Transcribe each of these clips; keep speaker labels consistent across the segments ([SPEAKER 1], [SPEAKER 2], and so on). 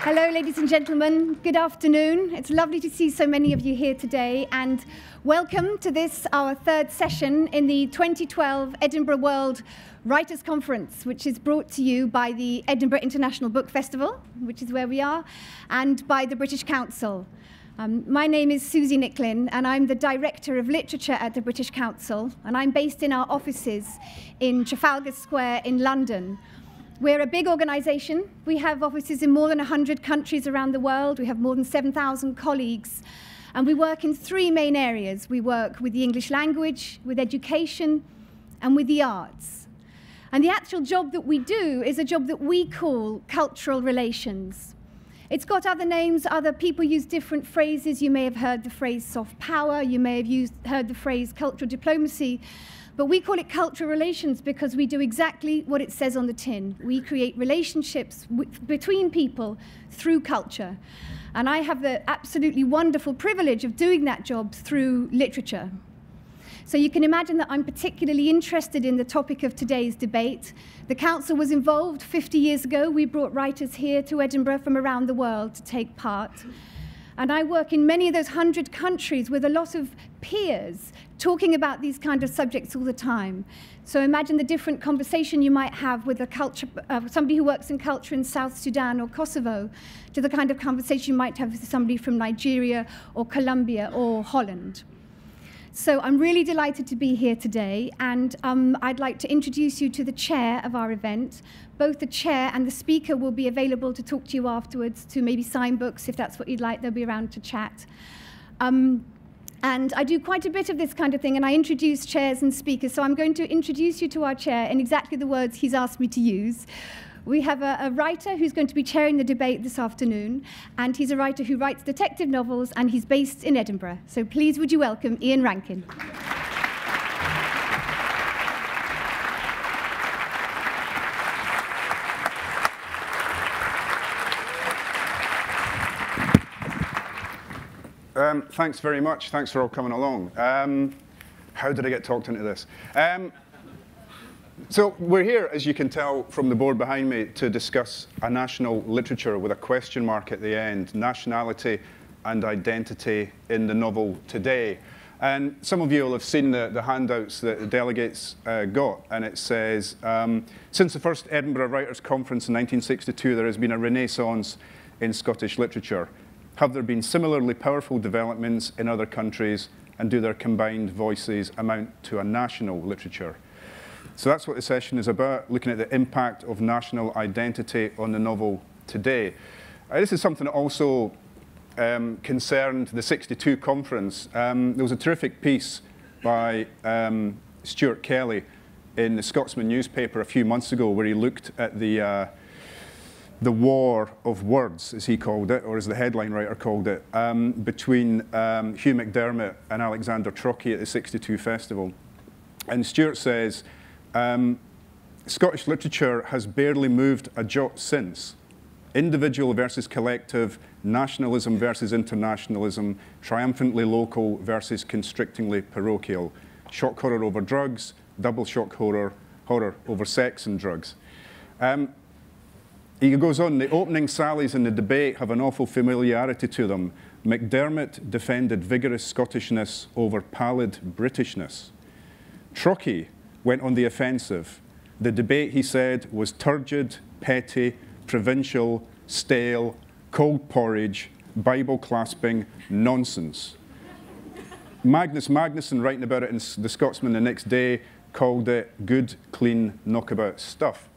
[SPEAKER 1] Hello, ladies and gentlemen. Good afternoon. It's lovely to see so many of you here today, and welcome to this, our third session in the 2012 Edinburgh World Writers Conference, which is brought to you by the Edinburgh International Book Festival, which is where we are, and by the British Council. My name is Susie Nicklin, and I'm the Director of Literature at the British Council, and I'm based in our offices in Trafalgar Square in London. We're a big organisation. We have offices in more than 100 countries around the world. We have more than 7,000 colleagues. And we work in three main areas. We work with the English language, with education, and with the arts. And the actual job that we do is a job that we call cultural relations. It's got other names. Other people use different phrases. You may have heard the phrase soft power. You may have heard the phrase cultural diplomacy. But we call it cultural relations because we do exactly what it says on the tin. We create relationships between people through culture. And I have the absolutely wonderful privilege of doing that job through literature. So you can imagine that I'm particularly interested in the topic of today's debate. The Council was involved 50 years ago. We brought writers here to Edinburgh from around the world to take part. And I work in many of those 100 countries with a lot of peers talking about these kind of subjects all the time. So imagine the different conversation you might have with somebody who works in culture in South Sudan or Kosovo, to the kind of conversation you might have with somebody from Nigeria or Colombia or Holland. So I'm really delighted to be here today, and I'd like to introduce you to the chair of our event. Both the chair and the speaker will be available to talk to you afterwards, to maybe sign books if that's what you'd like. They'll be around to chat. And I do quite a bit of this kind of thing, and I introduce chairs and speakers. So I'm going to introduce you to our chair in exactly the words he's asked me to use. We have a writer who's going to be chairing the debate this afternoon, and he's a writer who writes detective novels, and he's based in Edinburgh. So please would you welcome Ian Rankin.
[SPEAKER 2] Thanks very much. Thanks for all coming along. How did I get talked into this? So we're here, as you can tell from the board behind me, to discuss a national literature with a question mark at the end, nationality and identity in the novel today. And some of you will have seen the handouts that the delegates got, and it says, since the first Edinburgh Writers Conference in 1962, there has been a renaissance in Scottish literature. Have there been similarly powerful developments in other countries, and do their combined voices amount to a national literature? So that's what the session is about, looking at the impact of national identity on the novel today. This is something that also concerned the '62 conference. There was a terrific piece by Stuart Kelly in the Scotsman newspaper a few months ago where he looked at the war of words, as he called it, or as the headline writer called it, between Hugh McDermott and Alexander Trocchi at the '62 festival. And Stuart says, Scottish literature has barely moved a jot since. Individual versus collective, nationalism versus internationalism, triumphantly local versus constrictingly parochial, shock horror over drugs, double shock horror over sex and drugs. He goes on, the opening sallies in the debate have an awful familiarity to them. McDermott defended vigorous Scottishness over pallid Britishness. Trocchi went on the offensive. The debate, he said, was turgid, petty, provincial, stale, cold porridge, Bible-clasping nonsense. Magnus Magnusson, writing about it in The Scotsman the next day, called it good, clean, knockabout stuff.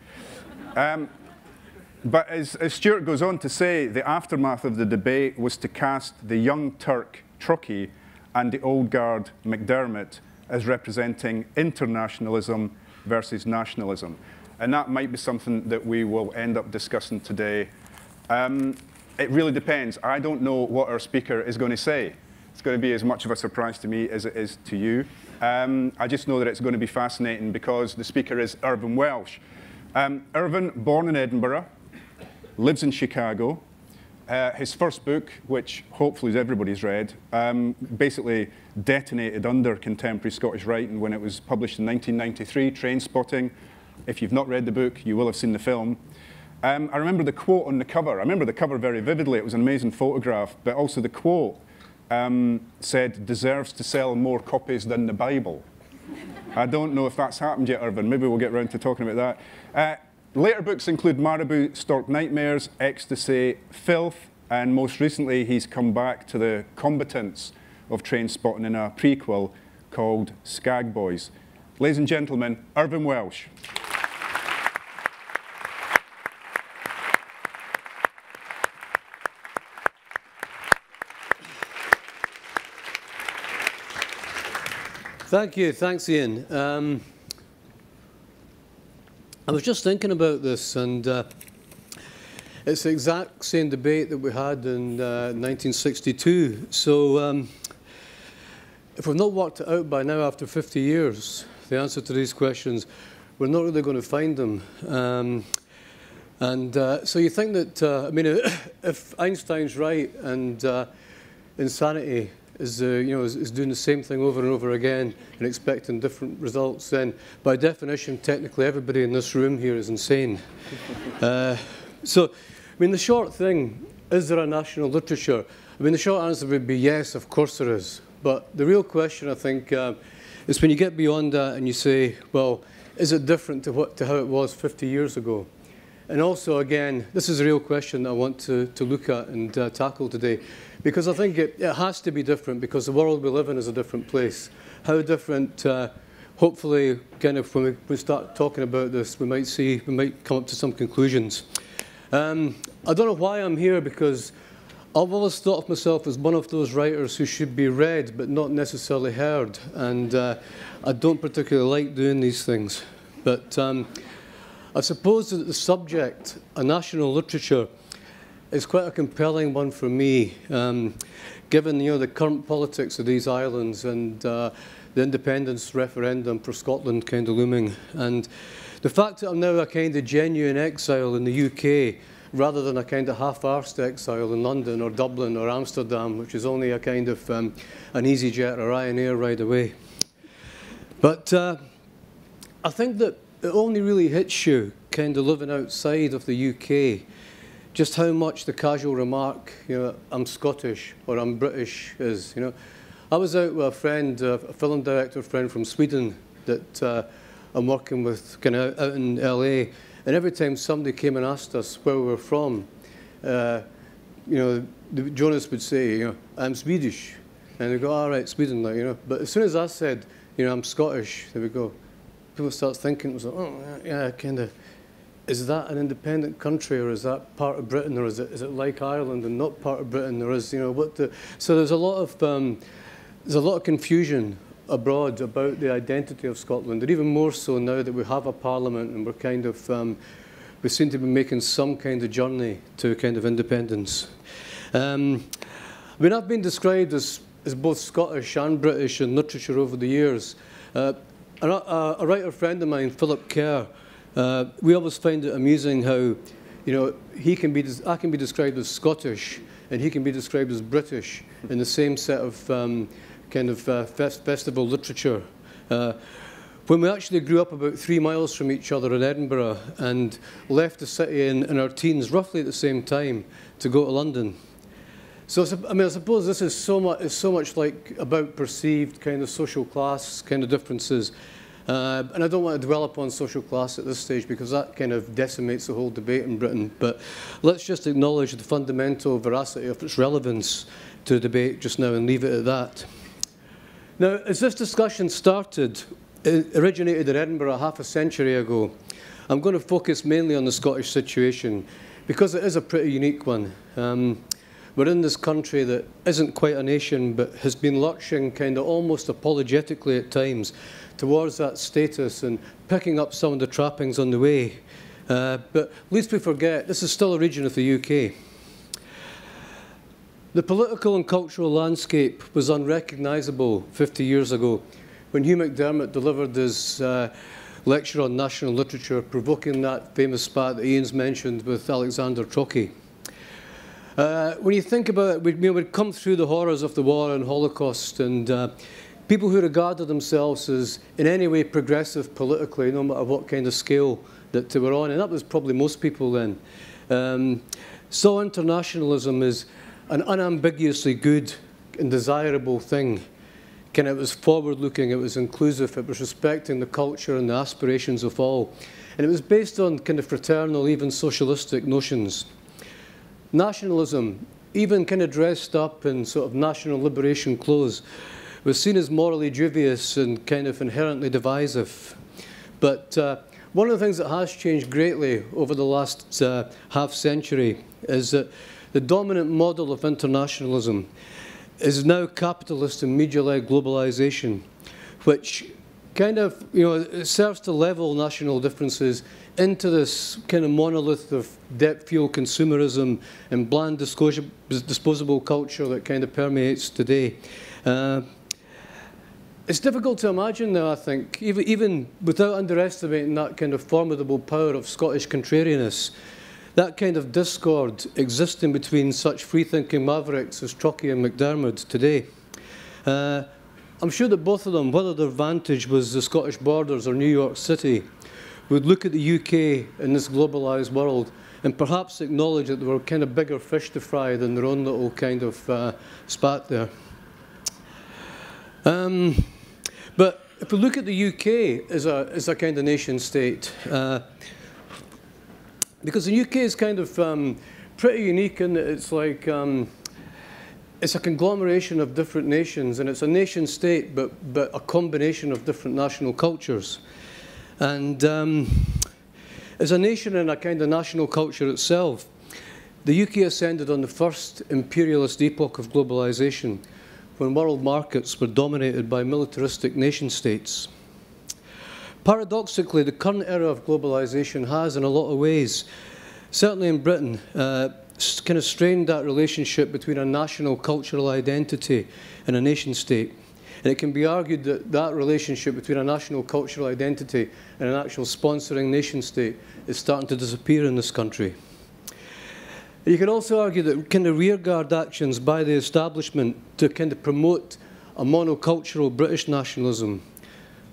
[SPEAKER 2] But as Stuart goes on to say, the aftermath of the debate was to cast the young Turk, Trocchi, and the old guard, McDermott, as representing internationalism versus nationalism. And that might be something that we will end up discussing today. It really depends. I don't know what our speaker is going to say. It's going to be as much of a surprise to me as it is to you. I just know that it's going to be fascinating because the speaker is Irvine Welsh. Irvine, born in Edinburgh, lives in Chicago. His first book, which hopefully everybody's read, basically detonated under contemporary Scottish writing when it was published in 1993, Trainspotting. If you've not read the book, you will have seen the film. I remember the quote on the cover. I remember the cover very vividly. It was an amazing photograph, but also the quote said, "Deserves to sell more copies than the Bible." I don't know if that's happened yet, Irvine. Maybe we'll get round to talking about that. Later books include Marabou Stork Nightmares, Ecstasy, Filth, and most recently he's come back to the combatants of train spotting in a prequel called Skag Boys. Ladies and gentlemen, Irvine Welsh.
[SPEAKER 3] Thank you. Thanks, Ian. I was just thinking about this, and it's the exact same debate that we had in 1962. So if we've not worked it out by now after 50 years, the answer to these questions, we're not really going to find them. So you think that, I mean, if Einstein's right and insanity is doing the same thing over and over again and expecting different results, then by definition, technically everybody in this room here is insane. So, I mean, the short thing, is there a national literature? I mean, the short answer would be yes, of course there is. But the real question, I think, is when you get beyond that and you say, well, is it different to how it was 50 years ago? And also, again, this is a real question that I want to look at and tackle today, because I think it has to be different, because the world we live in is a different place. How different, hopefully, kind of when we start talking about this, we might come up to some conclusions. I don't know why I'm here, because I've always thought of myself as one of those writers who should be read, but not necessarily heard. And I don't particularly like doing these things. But I suppose that the subject, a national literature, is quite a compelling one for me, given the current politics of these islands and the independence referendum for Scotland kind of looming, and the fact that I'm now a kind of genuine exile in the UK rather than a kind of half-arsed exile in London or Dublin or Amsterdam, which is only a kind of an EasyJet or Ryanair ride away. But I think that it only really hits you kind of living outside of the UK just how much the casual remark, I'm Scottish or I'm British is, I was out with a friend, a film director friend from Sweden that I'm working with kind of out in LA, and every time somebody came and asked us where we were from, Jonas would say, I'm Swedish. And they go, all right, Sweden, But as soon as I said, I'm Scottish, they would go, people start thinking, it was like, oh, yeah, kind of, is that an independent country, or is that part of Britain, or is it like Ireland and not part of Britain, or is, so there's a lot of confusion abroad about the identity of Scotland, and even more so now that we have a parliament and we're kind of, we seem to be making some kind of journey to kind of independence. I mean, I've been described as both Scottish and British in literature over the years. A writer friend of mine, Philip Kerr, we always find it amusing how, I can be described as Scottish and he can be described as British in the same set of festival literature. When we actually grew up about 3 miles from each other in Edinburgh and left the city in our teens roughly at the same time to go to London. So, I mean, I suppose this is so much like about perceived kind of social class kind of differences. And I don't want to dwell upon social class at this stage because that kind of decimates the whole debate in Britain. But let's just acknowledge the fundamental veracity of its relevance to the debate just now and leave it at that. Now, as this discussion started, it originated in Edinburgh half a century ago. I'm going to focus mainly on the Scottish situation because it is a pretty unique one. We're in this country that isn't quite a nation but has been lurching kind of almost apologetically at times towards that status and picking up some of the trappings on the way. But lest we forget, this is still a region of the UK. The political and cultural landscape was unrecognisable 50 years ago when Hugh McDermott delivered his lecture on national literature, provoking that famous spat that Ian's mentioned with Alexander Trocchi. When you think about it, we'd come through the horrors of the war and Holocaust, and people who regarded themselves as in any way progressive politically, no matter what kind of scale that were on, and that was probably most people then, saw internationalism as an unambiguously good and desirable thing. It was forward-looking, it was inclusive, it was respecting the culture and the aspirations of all. And it was based on kind of fraternal, even socialistic notions. Nationalism, even kind of dressed up in sort of national liberation clothes, was seen as morally dubious and kind of inherently divisive. But one of the things that has changed greatly over the last half-century is that the dominant model of internationalism is now capitalist and media-led globalization, which kind of, it serves to level national differences into this kind of monolith of debt-fueled consumerism and bland disposable culture that kind of permeates today. It's difficult to imagine now, I think, even without underestimating that kind of formidable power of Scottish contrariness, that kind of discord existing between such free-thinking mavericks as Truckee and McDermott today. I'm sure that both of them, whether their vantage was the Scottish borders or New York City, would look at the UK in this globalised world and perhaps acknowledge that there were kind of bigger fish to fry than their own little kind of spat there. But if we look at the UK as a kind of nation state, because the UK is kind of pretty unique in that it's like it's a conglomeration of different nations, and it's a nation state, but a combination of different national cultures. And as a nation and a kind of national culture itself, the UK ascended on the first imperialist epoch of globalisation, when world markets were dominated by militaristic nation states. Paradoxically, the current era of globalisation has, in a lot of ways, certainly in Britain, kind of strained that relationship between a national cultural identity and a nation state. And it can be argued that that relationship between a national cultural identity and an actual sponsoring nation state is starting to disappear in this country. You can also argue that kind of rearguard actions by the establishment to kind of promote a monocultural British nationalism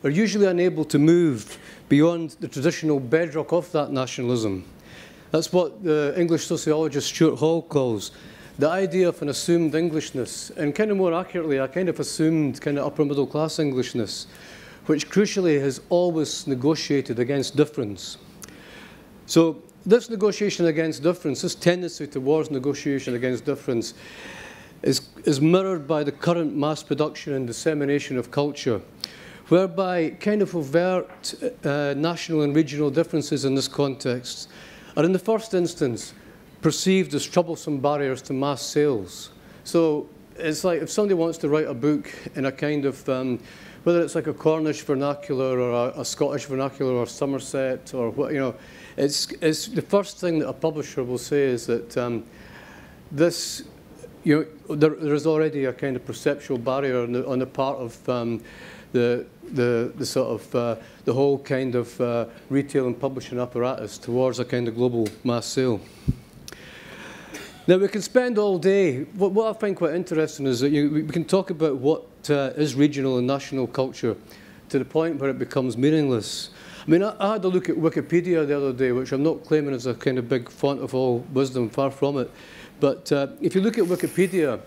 [SPEAKER 3] are usually unable to move beyond the traditional bedrock of that nationalism. That's what the English sociologist Stuart Hall calls the idea of an assumed Englishness, and kind of more accurately, a kind of assumed kind of upper middle class Englishness, which crucially has always negotiated against difference. So this negotiation against difference, this tendency towards negotiation against difference, is mirrored by the current mass production and dissemination of culture, whereby kind of overt national and regional differences in this context are in the first instance perceived as troublesome barriers to mass sales. So it's like if somebody wants to write a book in a kind of, whether it's like a Cornish vernacular or a Scottish vernacular or Somerset or what, it's the first thing that a publisher will say is that there is already a kind of perceptual barrier on the part of the whole kind of retail and publishing apparatus towards a kind of global mass sale. Now we can spend all day. What I find quite interesting is that we can talk about what is regional and national culture to the point where it becomes meaningless. I mean, I had a look at Wikipedia the other day, which I'm not claiming is a kind of big font of all wisdom, far from it. But if you look at Wikipedia,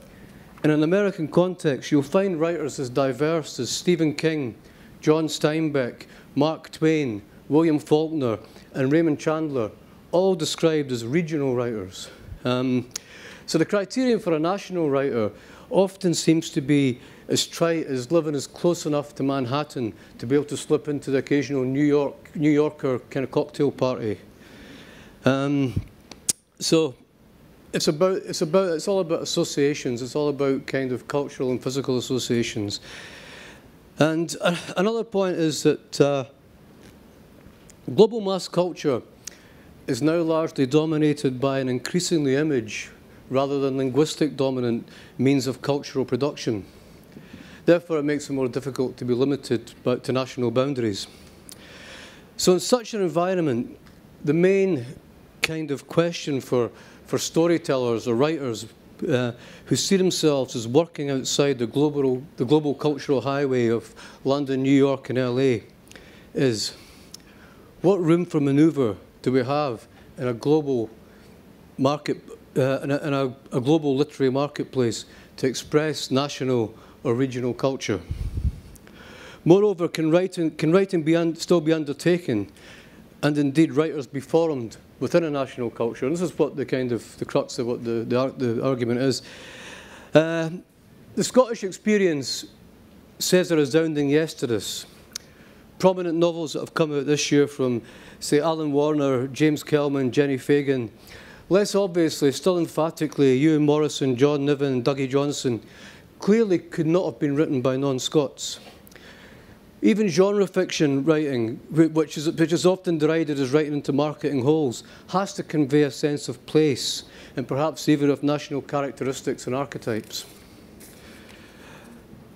[SPEAKER 3] in an American context, you'll find writers as diverse as Stephen King, John Steinbeck, Mark Twain, William Faulkner, and Raymond Chandler, all described as regional writers. So the criterion for a national writer often seems to be as trite as living as close enough to Manhattan to be able to slip into the occasional New Yorker kind of cocktail party. So it's all about associations. It's all about kind of cultural and physical associations. And another point is that global mass culture is now largely dominated by an increasingly image rather than linguistic dominant means of cultural production. Therefore, it makes it more difficult to be limited to national boundaries. So in such an environment, the main kind of question for storytellers or writers who see themselves as working outside the global cultural highway of London, New York, and LA is, what room for manoeuvre do we have in a global market, in a global literary marketplace to express national or regional culture? Moreover, can writing still be undertaken, and indeed writers be formed within a national culture? And this is what the crux of what the argument is. The Scottish experience says a resounding yes to this. Prominent novels that have come out this year from, say, Alan Warner, James Kelman, Jenny Fagan. Less obviously, still emphatically, Ewan Morrison, John Niven, Dougie Johnson, clearly could not have been written by non-Scots. Even genre fiction writing, which is often derided as writing into marketing holes, has to convey a sense of place and perhaps even of national characteristics and archetypes.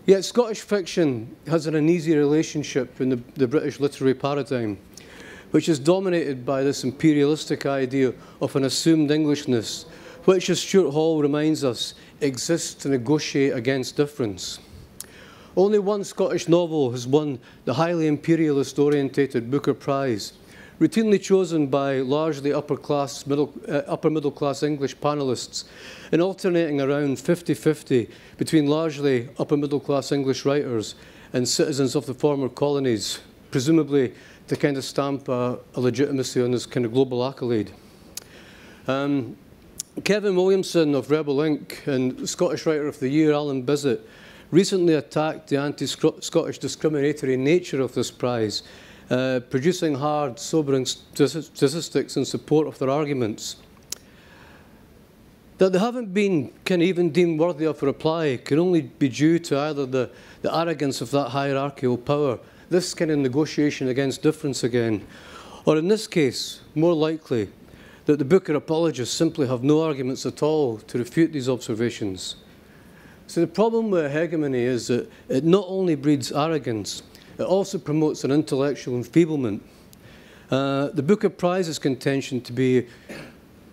[SPEAKER 3] Yet Scottish fiction has an uneasy relationship in the British literary paradigm, which is dominated by this imperialistic idea of an assumed Englishness, which, as Stuart Hall reminds us, exists to negotiate against difference. Only one Scottish novel has won the highly imperialist-orientated Booker Prize, routinely chosen by largely upper middle class English panellists, and alternating around 50-50 between largely upper middle class English writers and citizens of the former colonies, presumably to kind of stamp a legitimacy on this kind of global accolade. Kevin Williamson of Rebel Inc. and Scottish Writer of the Year Alan Bissett recently attacked the anti-Scottish discriminatory nature of this prize, producing hard, sobering statistics in support of their arguments. That they haven't been even deemed worthy of a reply can only be due to either the arrogance of that hierarchical power, this kind of negotiation against difference again, or in this case, more likely, that the Booker apologists simply have no arguments at all to refute these observations. So the problem with hegemony is that it not only breeds arrogance, it also promotes an intellectual enfeeblement. The Booker Prize's contention to be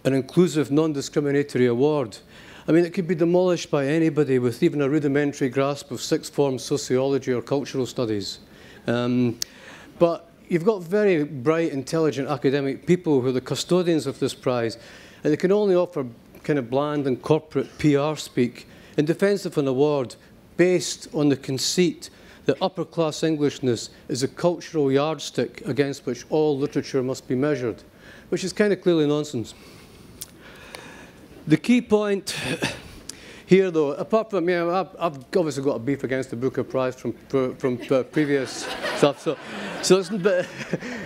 [SPEAKER 3] an inclusive, non-discriminatory award, I mean, it could be demolished by anybody with even a rudimentary grasp of sixth form sociology or cultural studies. But you've got very bright, intelligent academic people who are the custodians of this prize, and they can only offer kind of bland and corporate PR speak in defence of an award based on the conceit that upper-class Englishness is a cultural yardstick against which all literature must be measured, which is kind of clearly nonsense. The key point here, though, apart from, I've obviously got a beef against the Booker Prize from previous stuff, so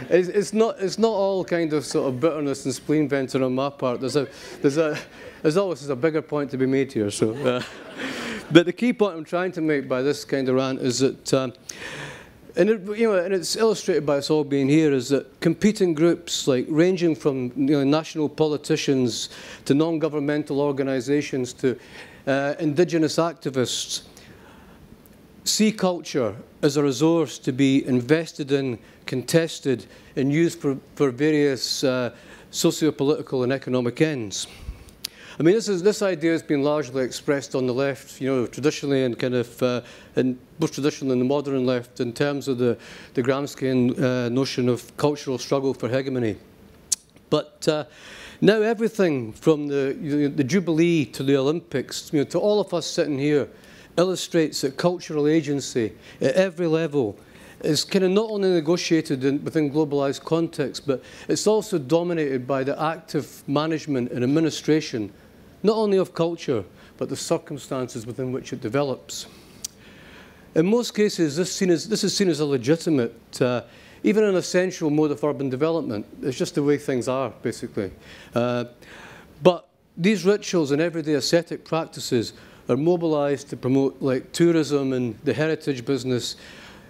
[SPEAKER 3] it's not all kind of sort of bitterness and spleen venting on my part. There's always a bigger point to be made here. So, but the key point I'm trying to make by this kind of rant is that, and it's illustrated by us all being here, is that competing groups, like ranging from national politicians to non-governmental organisations to indigenous activists, see culture as a resource to be invested in, contested, and used for various socio-political and economic ends. I mean, this idea has been largely expressed on the left, traditionally and kind of, and both traditionally and the modern left, in terms of the Gramscian notion of cultural struggle for hegemony. But now everything from the Jubilee to the Olympics, to all of us sitting here, illustrates that cultural agency at every level is kind of not only negotiated within globalised context, but it's also dominated by the active management and administration, not only of culture, but the circumstances within which it develops. In most cases, this is seen as a legitimate, even an essential mode of urban development. It's just the way things are, basically. But these rituals and everyday ascetic practices are mobilised to promote tourism and the heritage business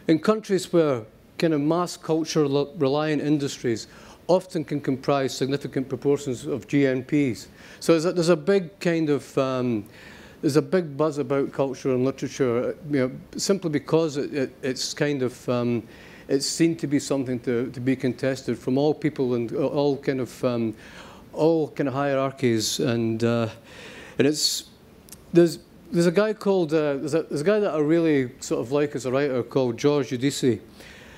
[SPEAKER 3] in countries where kind of mass culture reliant industries often can comprise significant proportions of GNPs. So there's a big kind of there's a big buzz about culture and literature, simply because it's kind of it's seen to be something to be contested from all people and all kind of hierarchies, and it's there's a guy called there's a guy that I really sort of like as a writer called George Giudice,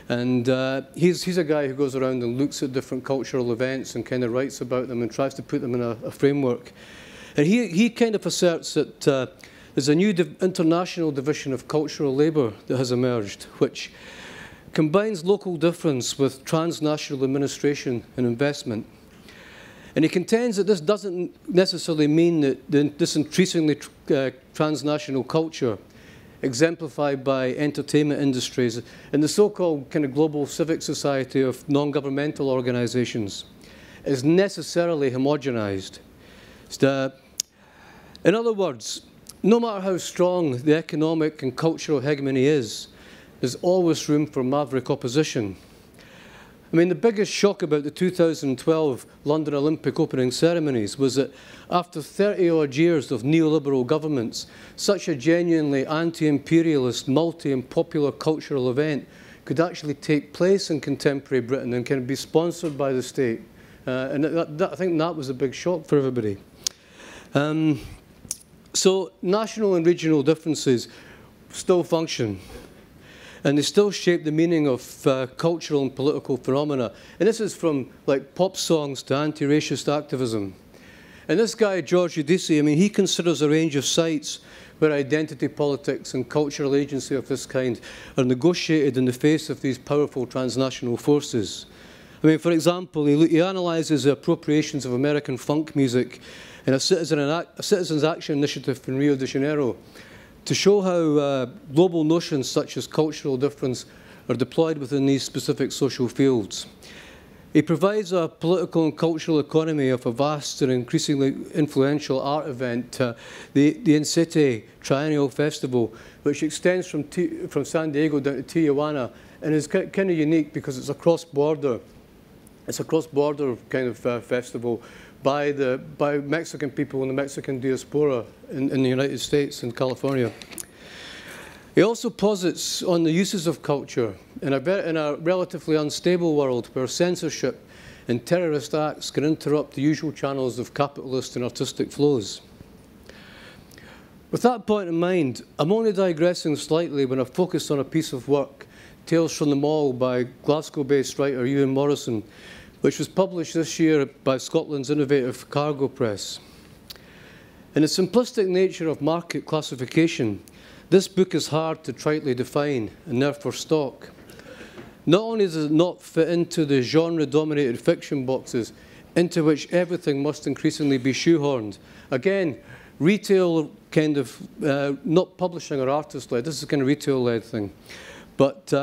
[SPEAKER 3] And he's a guy who goes around and looks at different cultural events and kind of writes about them and tries to put them in a framework. And he kind of asserts that there's a new international division of cultural labour that has emerged, which combines local difference with transnational administration and investment. And he contends that this doesn't necessarily mean that this increasingly transnational culture, exemplified by entertainment industries and the so-called kind of global civic society of non-governmental organisations, is necessarily homogenised. In other words, no matter how strong the economic and cultural hegemony is, there's always room for maverick opposition. I mean, the biggest shock about the 2012 London Olympic opening ceremonies was that after 30-odd years of neoliberal governments, such a genuinely anti-imperialist, multi and popular cultural event could actually take place in contemporary Britain and can be sponsored by the state. And I think that was a big shock for everybody. So national and regional differences still function. And they still shape the meaning of cultural and political phenomena. And this is from like pop songs to anti-racist activism. And this guy, George Giudice, I mean, he considers a range of sites where identity politics and cultural agency of this kind are negotiated in the face of these powerful transnational forces. I mean, for example, he analyses the appropriations of American funk music in a Citizens Action Initiative in Rio de Janeiro, to show how global notions such as cultural difference are deployed within these specific social fields. He provides a political and cultural economy of a vast and increasingly influential art event, the Incete Triennial Festival, which extends from San Diego down to Tijuana, and is kind of unique because it's a cross-border. It's a cross-border kind of festival by Mexican people in the Mexican diaspora in the United States and California. He also posits on the uses of culture in a relatively unstable world where censorship and terrorist acts can interrupt the usual channels of capitalist and artistic flows. With that point in mind, I'm only digressing slightly when I focus on a piece of work, Tales from the Mall, by Glasgow-based writer Ewan Morrison, which was published this year by Scotland's innovative Cargo Press. In the simplistic nature of market classification, this book is hard to tritely define and therefore stock. Not only does it not fit into the genre-dominated fiction boxes into which everything must increasingly be shoehorned. Again, retail kind of, not publishing or artist-led, this is a kind of retail-led thing. But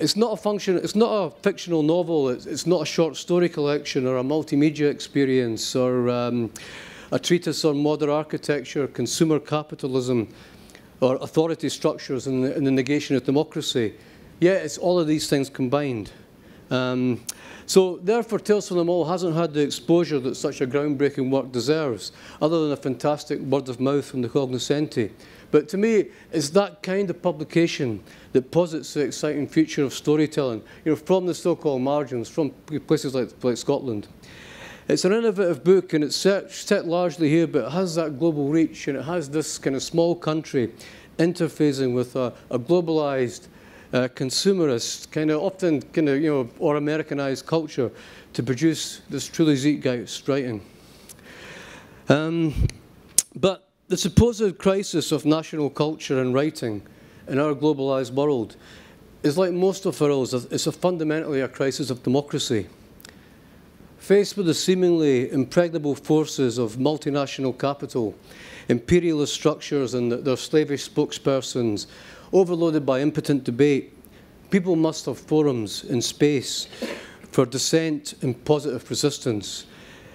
[SPEAKER 3] it's not a fictional novel, it's not a short story collection or a multimedia experience or a treatise on modern architecture, consumer capitalism, or authority structures and the negation of democracy. Yeah, it's all of these things combined. So therefore, Tales from the Mall hasn't had the exposure that such a groundbreaking work deserves, other than a fantastic word of mouth from the cognoscenti. But to me, it's that kind of publication that posits the exciting future of storytelling, from the so-called margins, from places like Scotland. It's an innovative book, and it's set largely here, but it has that global reach, and it has this kind of small country interfacing with a globalized, consumerist, often or Americanized culture to produce this truly zeitgeist writing. But the supposed crisis of national culture and writing in our globalized world is, like most of ours, it's fundamentally a crisis of democracy. Faced with the seemingly impregnable forces of multinational capital, imperialist structures and their slavish spokespersons, overloaded by impotent debate, people must have forums and space for dissent and positive resistance.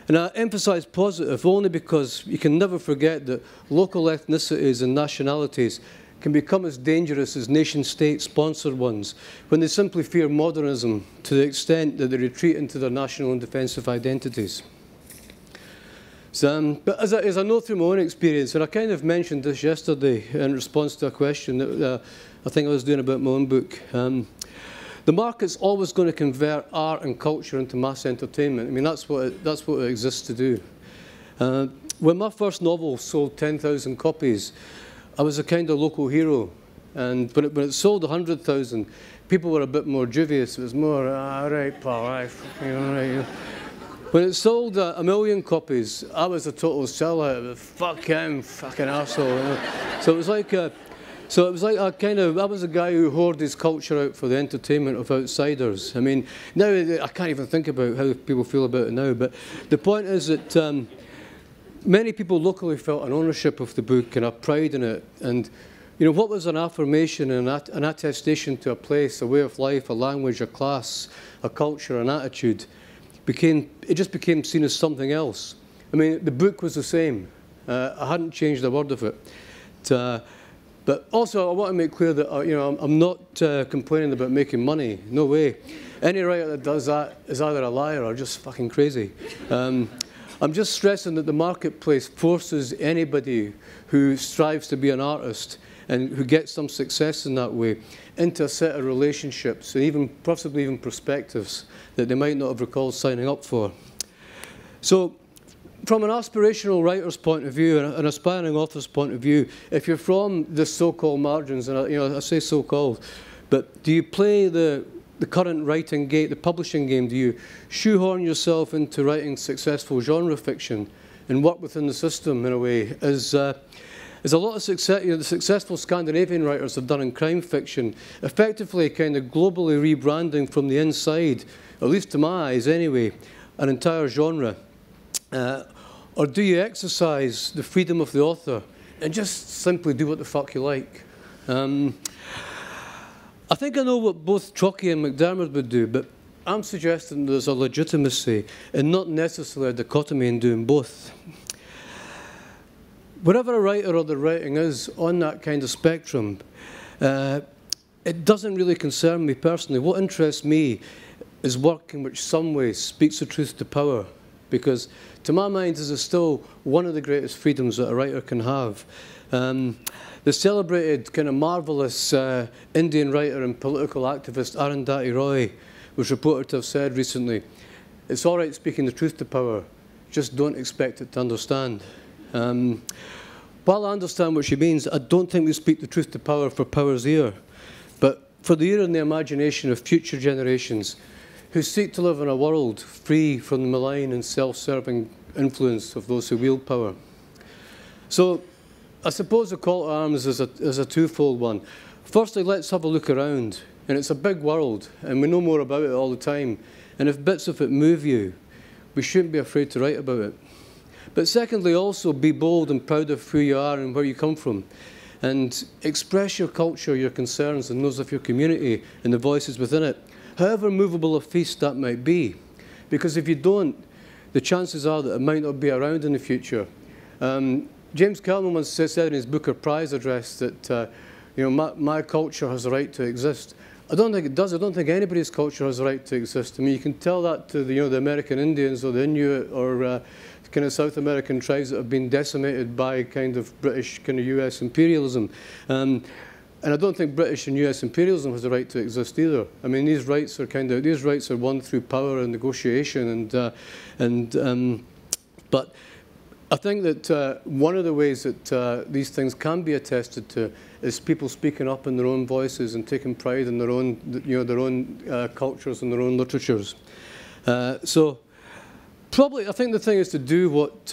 [SPEAKER 3] And I emphasise positive only because you can never forget that local ethnicities and nationalities can become as dangerous as nation-state-sponsored ones when they simply fear modernism to the extent that they retreat into their national and defensive identities. But as I know through my own experience, and I kind of mentioned this yesterday in response to a question that I think I was doing about my own book, the market's always going to convert art and culture into mass entertainment. I mean, that's what it exists to do. When my first novel sold 10,000 copies, I was a kind of local hero. And when it sold 100,000, people were a bit more dubious. It was more, all right, pal, all right. When it sold 1 million copies, I was a total sellout. Fuck him, fucking arsehole. So it was like a kind of, I was a guy who hoarded his culture out for the entertainment of outsiders. I mean, now I can't even think about how people feel about it now, but the point is that many people locally felt an ownership of the book and a pride in it. And you know, what was an affirmation and an attestation to a place, a way of life, a language, a class, a culture, an attitude, it just became seen as something else. I mean, the book was the same. I hadn't changed a word of it. But also, I want to make clear that you know, I'm not complaining about making money. No way. Any writer that does that is either a liar or just fucking crazy. I'm just stressing that the marketplace forces anybody who strives to be an artist and who gets some success in that way into a set of relationships and even possibly even perspectives that they might not have recalled signing up for. So from an aspirational writer's point of view and an aspiring author's point of view, if you're from the so-called margins, and you know, I say so-called, but do you play the current writing game, the publishing game? Do you shoehorn yourself into writing successful genre fiction and work within the system in a way, as a lot of success, you know, the successful Scandinavian writers have done in crime fiction, effectively kind of globally rebranding from the inside, at least to my eyes anyway, an entire genre? Or do you exercise the freedom of the author and just simply do what the fuck you like? I think I know what both Trocky and McDermott would do, but I'm suggesting there's a legitimacy and not necessarily a dichotomy in doing both. Whatever a writer or the writing is on that kind of spectrum, it doesn't really concern me personally. What interests me is work in which some way speaks the truth to power, because to my mind this is still one of the greatest freedoms that a writer can have. The celebrated kind of marvellous Indian writer and political activist Arundhati Roy was reported to have said recently, "It's all right speaking the truth to power, just don't expect it to understand." While I understand what she means, I don't think we speak the truth to power for power's ear, but for the ear and the imagination of future generations who seek to live in a world free from the malign and self-serving influence of those who wield power. So I suppose the call to arms is a twofold one. Firstly, let's have a look around. And it's a big world, and we know more about it all the time. And if bits of it move you, we shouldn't be afraid to write about it. But secondly, also be bold and proud of who you are and where you come from. And express your culture, your concerns, and those of your community and the voices within it, however movable a feast that might be. Because if you don't, the chances are that it might not be around in the future. James Kelman once said in his Booker Prize address that you know, my culture has a right to exist. I don't think it does. I don't think anybody's culture has a right to exist. I mean, you can tell that to the, you know, the American Indians or the Inuit or kind of South American tribes that have been decimated by kind of British, kind of US imperialism. And I don't think British and US imperialism has a right to exist either. I mean, these rights are won through power and negotiation, but I think that one of the ways that these things can be attested to is people speaking up in their own voices and taking pride in their own, you know, their own cultures and their own literatures. So probably, I think the thing is to do what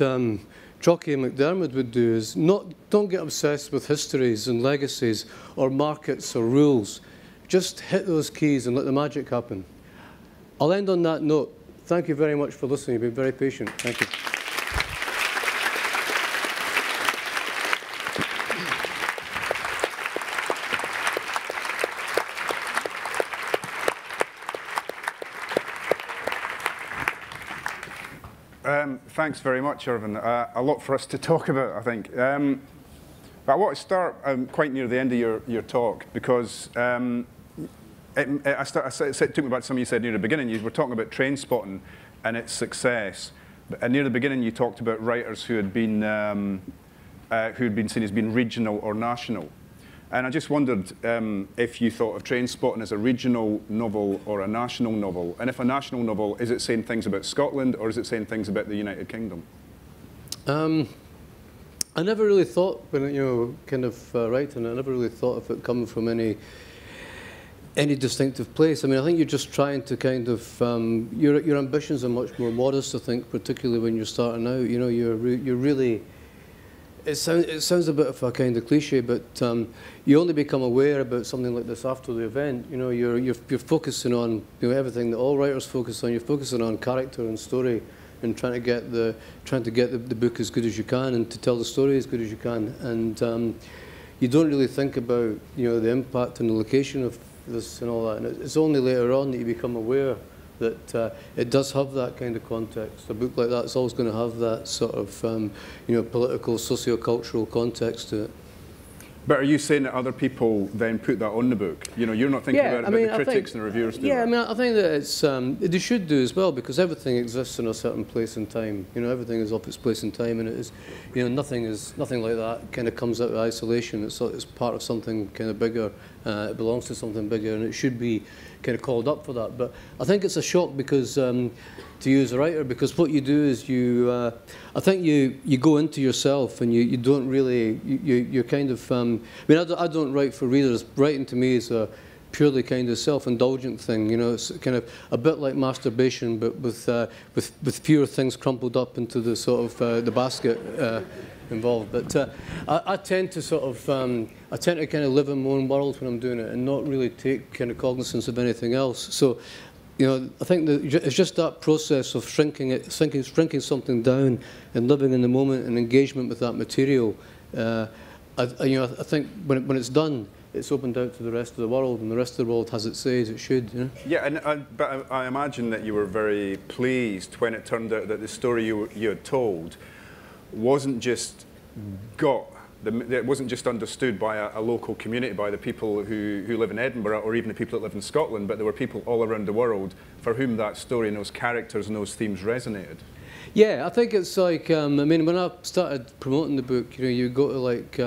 [SPEAKER 3] Trocky and McDermott would do is don't get obsessed with histories and legacies or markets or rules. Just hit those keys and let the magic happen. I'll end on that note. Thank you very much for listening. You've been very patient. Thank you.
[SPEAKER 2] Thanks very much, Irvine. A lot for us to talk about, I think. But I want to start quite near the end of your talk, because it took me back to something you said near the beginning. You were talking about train spotting and its success. And near the beginning, you talked about writers who had been seen as being regional or national. And I just wondered if you thought of train spotting as a regional novel or a national novel. And if a national novel, is it saying things about Scotland or is it saying things about the United Kingdom?
[SPEAKER 3] I never really thought, when kind of writing, I never really thought of it coming from any distinctive place. I mean, I think you're just trying to kind of your ambitions are much more modest, I think, particularly when you're starting out. You're really. It sounds a bit of a kind of cliche, but you only become aware about something like this after the event. You're focusing on everything that all writers focus on. You're focusing on character and story, and trying to get the book as good as you can, and to tell the story as good as you can. And you don't really think about the impact and the location of this and all that. And it's only later on that you become aware that it does have that kind of context. A book like that is always going to have that sort of political, socio-cultural context to it.
[SPEAKER 2] But are you saying that other people then put that on the book? You're not thinking about it, but the critics and the reviewers do.
[SPEAKER 3] Yeah, I mean, I think that it's they should do as well, because everything exists in a certain place and time. Everything is of its place and time, and it is, nothing like that kind of comes out of isolation. It's part of something kind of bigger. It belongs to something bigger, and it should be kind of called up for that. But I think it's a shock because, to you as a writer, because what you do is I think you go into yourself, and you don't really, you're kind of, I mean, I don't write for readers. Writing to me is a purely kind of self-indulgent thing. It's kind of a bit like masturbation, but with fewer things crumpled up into the sort of the basket involved. But I tend to sort of, I tend to kind of live in my own world when I'm doing it, and not really take kind of cognizance of anything else. So, I think that it's just that process of shrinking something down, and living in the moment and engagement with that material. I think when it's done, it's opened out to the rest of the world, and the rest of the world has its say as it should.
[SPEAKER 2] Yeah, but I imagine that you were very pleased when it turned out that the story you had told wasn't just it wasn't just understood by a local community, by the people who live in Edinburgh, or even the people that live in Scotland, but there were people all around the world for whom that story and those characters and those themes resonated.
[SPEAKER 3] Yeah, I think it's like, I mean, when I started promoting the book, you go to like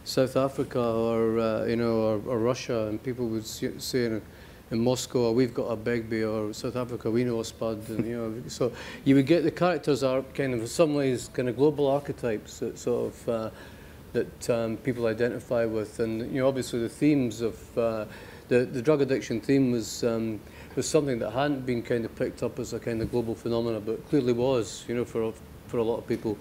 [SPEAKER 3] South Africa or or Russia, and people would say in Moscow, we've got a Begbie, or South Africa, we know a Spud, and so you would get the characters are kind of in some ways kind of global archetypes that sort of that people identify with, and obviously the themes of the drug addiction theme was something that hadn't been kind of picked up as a kind of global phenomenon, but clearly was, for a lot of people.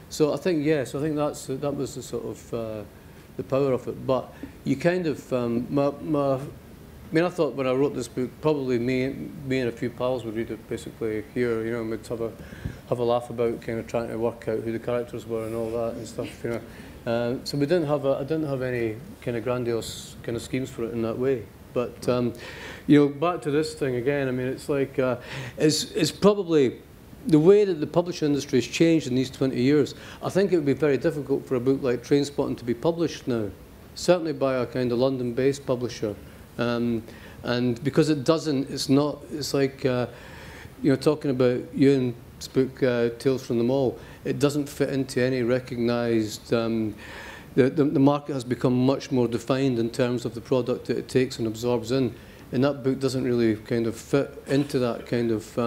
[SPEAKER 3] So I think yes, I think that was the sort of the power of it. But you kind of I mean, I thought when I wrote this book, probably me and a few pals would read it basically here, and we'd have a laugh about kind of trying to work out who the characters were and all that and stuff, So I didn't have any kind of grandiose kind of schemes for it in that way. But back to this thing again. I mean, it's like it's probably the way that the publishing industry has changed in these 20 years. I think it would be very difficult for a book like Trainspotting to be published now, certainly by a kind of London-based publisher. And because it doesn't, it's like, talking about Ewan's book, Tales from the Mall, it doesn't fit into any recognised, the market has become much more defined in terms of the product that it takes and absorbs in. And that book doesn't really kind of fit into that kind of,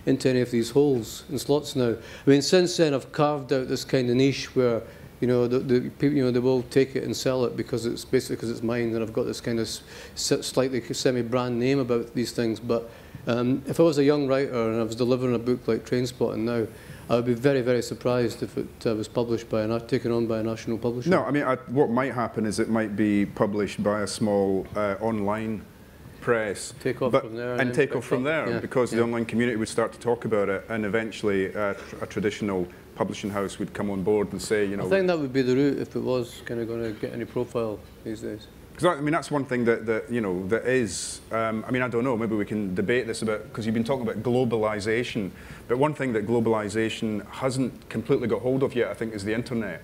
[SPEAKER 3] into any of these holes and slots now. I mean, since then I've carved out this kind of niche where the people, they will take it and sell it because it's basically because it's mine, and I've got this kind of slightly semi-brand name about these things. But if I was a young writer and I was delivering a book like Trainspotting now, I would be very, very surprised if it was published by taken on by a national publisher.
[SPEAKER 2] No, I mean, what might happen is it might be published by a small online press,
[SPEAKER 3] take off from there,
[SPEAKER 2] and take off from there, because the online community would start to talk about it, and eventually a traditional publishing house would come on board and say,
[SPEAKER 3] I think that would be the route if it was kind of going to get any profile these days.
[SPEAKER 2] Because I mean, that's one thing that is. I mean, I don't know. Maybe we can debate this about, because you've been talking about globalization, but one thing that globalization hasn't completely got hold of yet, I think, is the internet.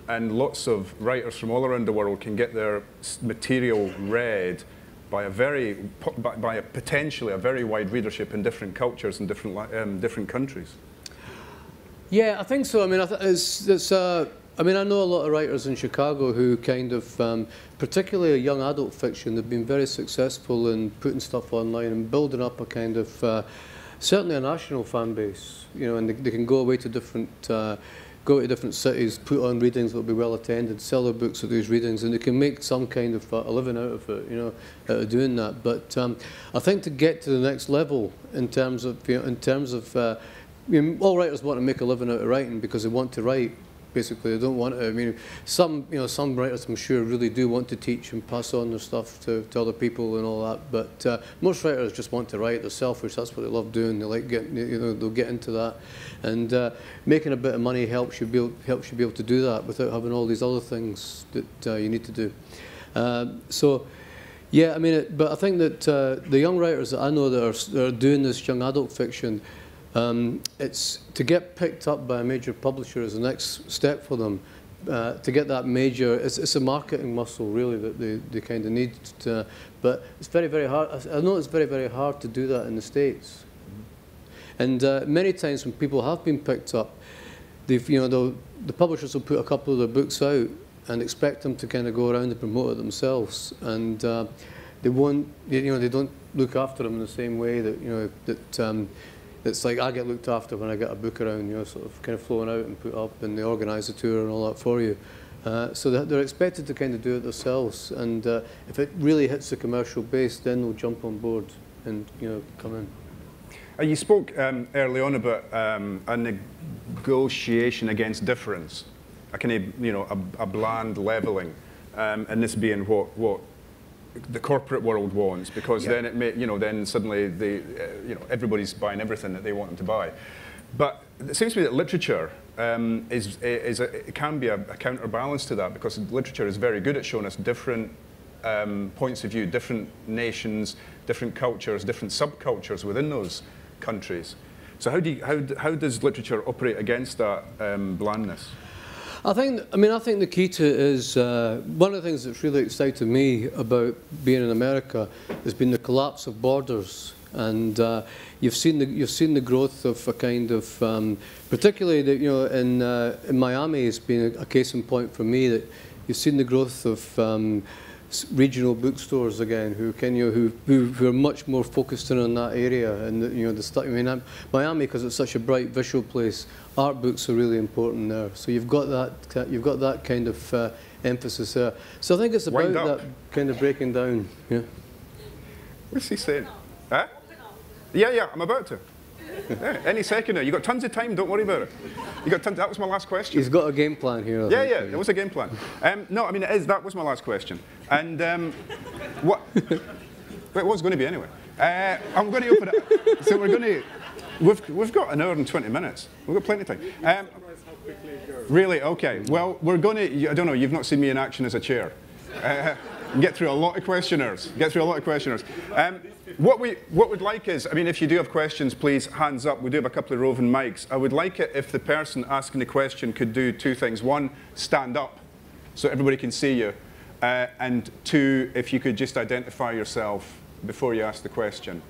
[SPEAKER 2] And lots of writers from all around the world can get their material read by a potentially a very wide readership in different cultures and different countries.
[SPEAKER 3] Yeah, I think so. I mean, I mean, I know a lot of writers in Chicago who kind of, particularly young adult fiction, they've been very successful in putting stuff online and building up a kind of, certainly a national fan base, and they can go away to different go to different cities, put on readings that will be well attended, sell their books at these readings, and they can make some kind of a living out of it, you know, out of doing that. But I think to get to the next level in terms of, you know, all writers want to make a living out of writing because they want to write. Basically, they don't want to. I mean, some writers, I'm sure, really do want to teach and pass on their stuff to other people and all that. But most writers just want to write. They're selfish. That's what they love doing. They like getting, you know, they'll get into that. And making a bit of money helps you be able to do that without having all these other things that you need to do. So, yeah, I mean, but I think that the young writers that I know that are doing this young adult fiction. It's to get picked up by a major publisher is the next step for them. To get that major, it's a marketing muscle really that they kind of need. But it's very, very hard. I know it's very, very hard to do that in the States. And many times when people have been picked up, the publishers will put a couple of their books out and expect them to kind of go around and promote it themselves. And they won't, they don't look after them in the same way that it's like I get looked after when I get a book around, sort of kind of flown out and put up, and they organise the tour and all that for you. So they're expected to kind of do it themselves, and if it really hits the commercial base, then they'll jump on board and come in.
[SPEAKER 2] You spoke early on about a negotiation against difference, a kind of a bland levelling, and this being what the corporate world wants, because then it may, then suddenly everybody's buying everything that they want them to buy. But it seems to me that literature it can be a counterbalance to that, because literature is very good at showing us different points of view, different nations, different cultures, different subcultures within those countries. So how does literature operate against that blandness?
[SPEAKER 3] I think the key to it is one of the things that's really excited me about being in America has been the collapse of borders, and you've seen the growth of a kind of particularly in Miami has been a case in point for me, that you've seen the growth of regional bookstores again, who are much more focused in on that area, and Miami, because it's such a bright visual place, art books are really important there. So you've got that kind of emphasis there. So I think it's about that kind of breaking down. Yeah.
[SPEAKER 2] What's he saying? Huh? Yeah, I'm about to. Yeah, any second now. You've got tons of time, don't worry about it. You got tons. That was my last question.
[SPEAKER 3] He's got a game plan here.
[SPEAKER 2] Yeah, it was a game plan. No, I mean, that was my last question. And what? Well, it was going to be anyway. I'm going to open it. So we're going to. We've got an hour and 20 minutes. We've got plenty of time. Really? Okay. Well, we're going to. I don't know. You've not seen me in action as a chair. Get through a lot of questioners. What we'd like is, I mean, if you do have questions, please, hands up. We do have a couple of roving mics. I would like it if the person asking the question could do two things. One, stand up so everybody can see you. And two, if you could just identify yourself before you ask the question.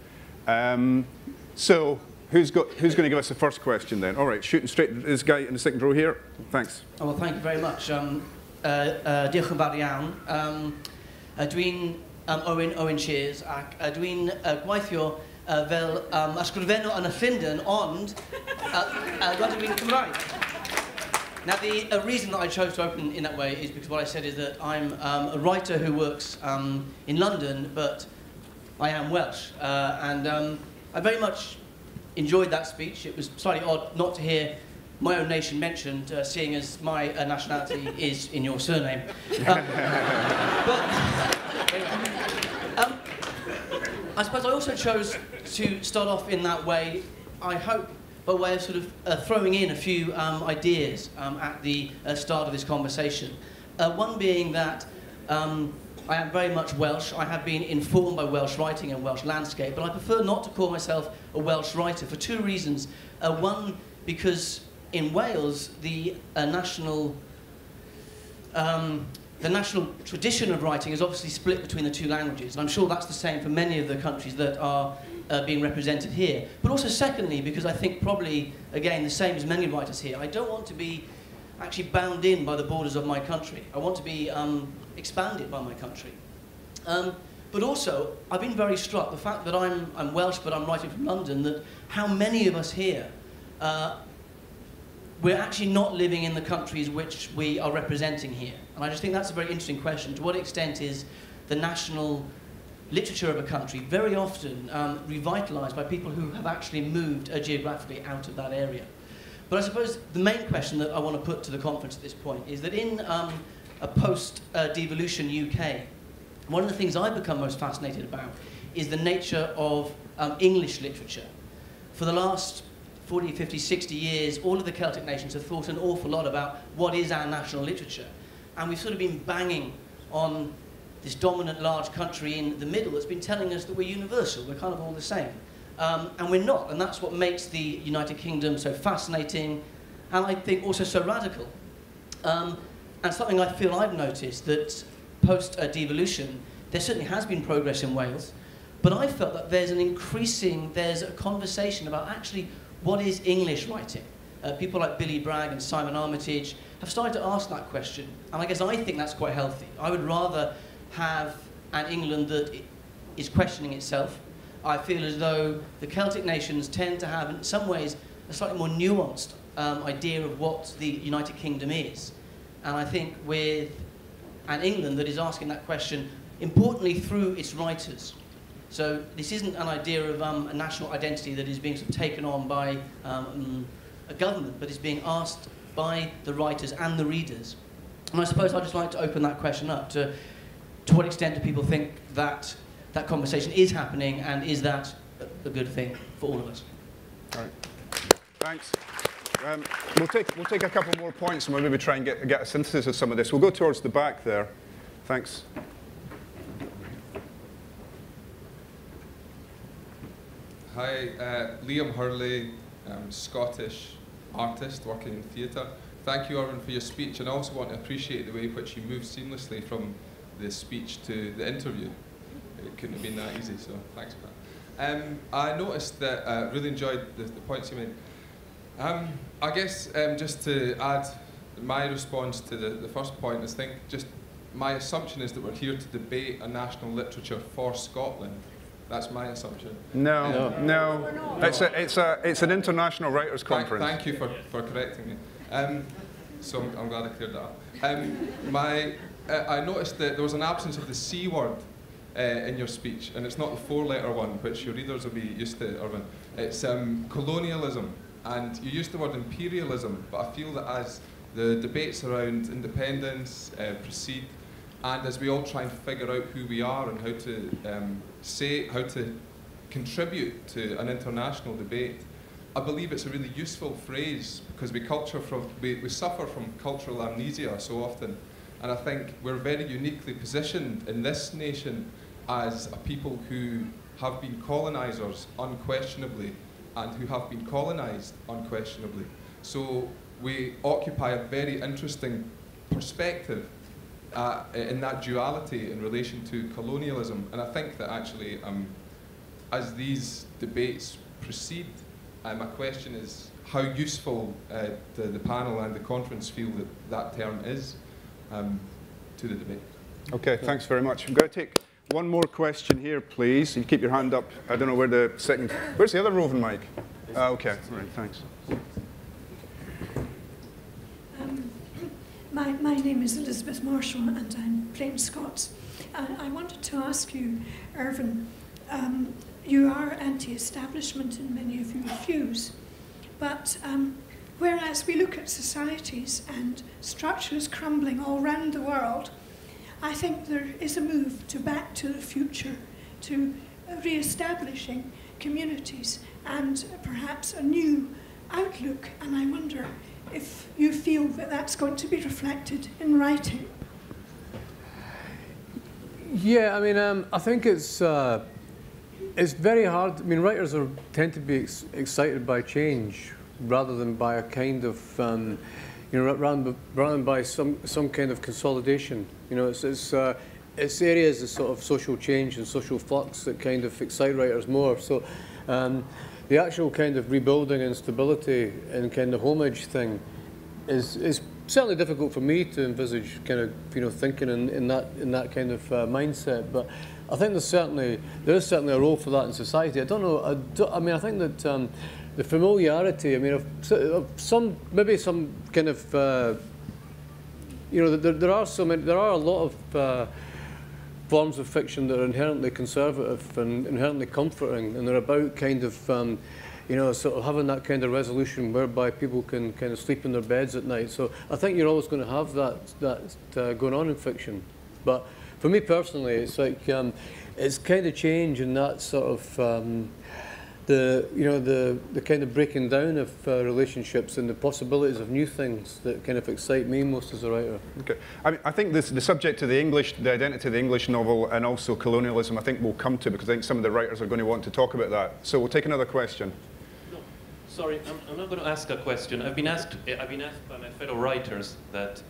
[SPEAKER 2] So, who's going to give us the first question then? All right, shooting straight. This guy in the second row here. Thanks.
[SPEAKER 4] Oh, well, thank you very much. Diolch yn fawr iawn. Dwi'n Owen Shears ac dwi'n gweithio fel ysgrifennwr yn y Llundain, ond rydw i'n Cymraeg. Now, the reason that I chose to open in that way is because what I said is that I'm a writer who works in London, but I am Welsh. And I very much enjoyed that speech. It was slightly odd not to hear my own nation mentioned, seeing as my nationality is in your surname. I suppose I also chose to start off in that way, I hope, by way of sort of throwing in a few ideas at the start of this conversation. One being that I am very much Welsh. I have been informed by Welsh writing and Welsh landscape, but I prefer not to call myself a Welsh writer for two reasons. One, because in Wales, the national tradition of writing is obviously split between the two languages, and I'm sure that's the same for many of the countries that are being represented here. But also secondly, because I think probably, again, the same as many writers here, I don't want to be actually bound in by the borders of my country. I want to be expanded by my country. But also, I've been very struck, the fact that I'm Welsh, but I'm writing from London, that how many of us here we're actually not living in the countries which we are representing here. And I just think that's a very interesting question. To what extent is the national literature of a country very often revitalized by people who have actually moved geographically out of that area? But I suppose the main question that I want to put to the conference at this point is that in a post-devolution UK, one of the things I've become most fascinated about is the nature of English literature. For the last 40, 50, 60 years, all of the Celtic nations have thought an awful lot about what is our national literature. And we've sort of been banging on this dominant large country in the middle that's been telling us that we're universal, we're kind of all the same. And we're not, and that's what makes the United Kingdom so fascinating, and I think also so radical. And something I feel I've noticed, that post-devolution, there certainly has been progress in Wales, but I felt that there's a conversation about actually what is English writing. People like Billy Bragg and Simon Armitage have started to ask that question, and I guess I think that's quite healthy. I would rather have an England that is questioning itself. I feel as though the Celtic nations tend to have, in some ways, a slightly more nuanced idea of what the United Kingdom is. And I think with an England that is asking that question, importantly through its writers. So this isn't an idea of a national identity that is being sort of taken on by a government, but is being asked by the writers and the readers. And I suppose I'd just like to open that question up to what extent do people think that that conversation is happening, and is that a good thing for all of us?
[SPEAKER 2] All right. Thanks. We'll take a couple more points and we'll maybe try and get a synthesis of some of this. We'll go towards the back there. Thanks.
[SPEAKER 5] Hi, Liam Hurley, Scottish artist working in theatre. Thank you, Irvine, for your speech, and I also want to appreciate the way in which you moved seamlessly from the speech to the interview. It couldn't have been that easy, so thanks for that. I noticed that I really enjoyed the points you made. I guess just to add my response to the first point is my assumption is that we're here to debate a national literature for Scotland. That's my assumption.
[SPEAKER 2] No. It's an international writers conference.
[SPEAKER 5] Thank you for correcting me. So I'm glad I cleared that up. I noticed that there was an absence of the C word in your speech, and it's not the four-letter one, which your readers will be used to, Irvine. It's colonialism, and you used the word imperialism, but I feel that as the debates around independence proceed, and as we all try and figure out who we are and how to contribute to an international debate, I believe it's a really useful phrase, because we suffer from cultural amnesia so often. And I think we're very uniquely positioned in this nation as a people who have been colonisers unquestionably, and who have been colonised unquestionably. So we occupy a very interesting perspective in that duality in relation to colonialism. And I think that actually, as these debates proceed, my question is how useful the panel and the conference feel that term is to the debate.
[SPEAKER 2] Okay, thanks very much. I'm going to take one more question here, please. You keep your hand up. I don't know where the second... Where's the other roving mic? Okay, all right, thanks.
[SPEAKER 6] My name is Elizabeth Marshall, and I'm plain Scots. I wanted to ask you, Irvine, you are anti-establishment in many of your views, but whereas we look at societies and structures crumbling all around the world, I think there is a move back to the future, to re-establishing communities and perhaps a new outlook, and I wonder if you feel that that's going to be reflected in writing.
[SPEAKER 3] Yeah, I mean, I think it's very hard. I mean, writers tend to be excited by change rather than by a kind of, rather than by some kind of consolidation. You know, it's areas of sort of social change and social flux that kind of excite writers more. So the actual kind of rebuilding and stability and kind of homage thing is certainly difficult for me to envisage, kind of thinking in that kind of mindset. But I think there is certainly a role for that in society. I don't know. I mean, I think that the familiarity. I mean, of some, maybe some kind of, you know, there are a lot of forms of fiction that are inherently conservative and inherently comforting, and they're about kind of, you know, sort of having that kind of resolution whereby people can kind of sleep in their beds at night. So I think you're always going to have that going on in fiction. But for me personally, it's like it's kind of change in that sort of the kind of breaking down of relationships and the possibilities of new things that kind of excite me most as a writer.
[SPEAKER 2] Okay, I mean, I think the subject of the identity of the English novel and also colonialism, I think we'll come to, because I think some of the writers are going to want to talk about that. So we'll take another question.
[SPEAKER 7] No, sorry, I'm not going to ask a question. I've been asked by my fellow writers that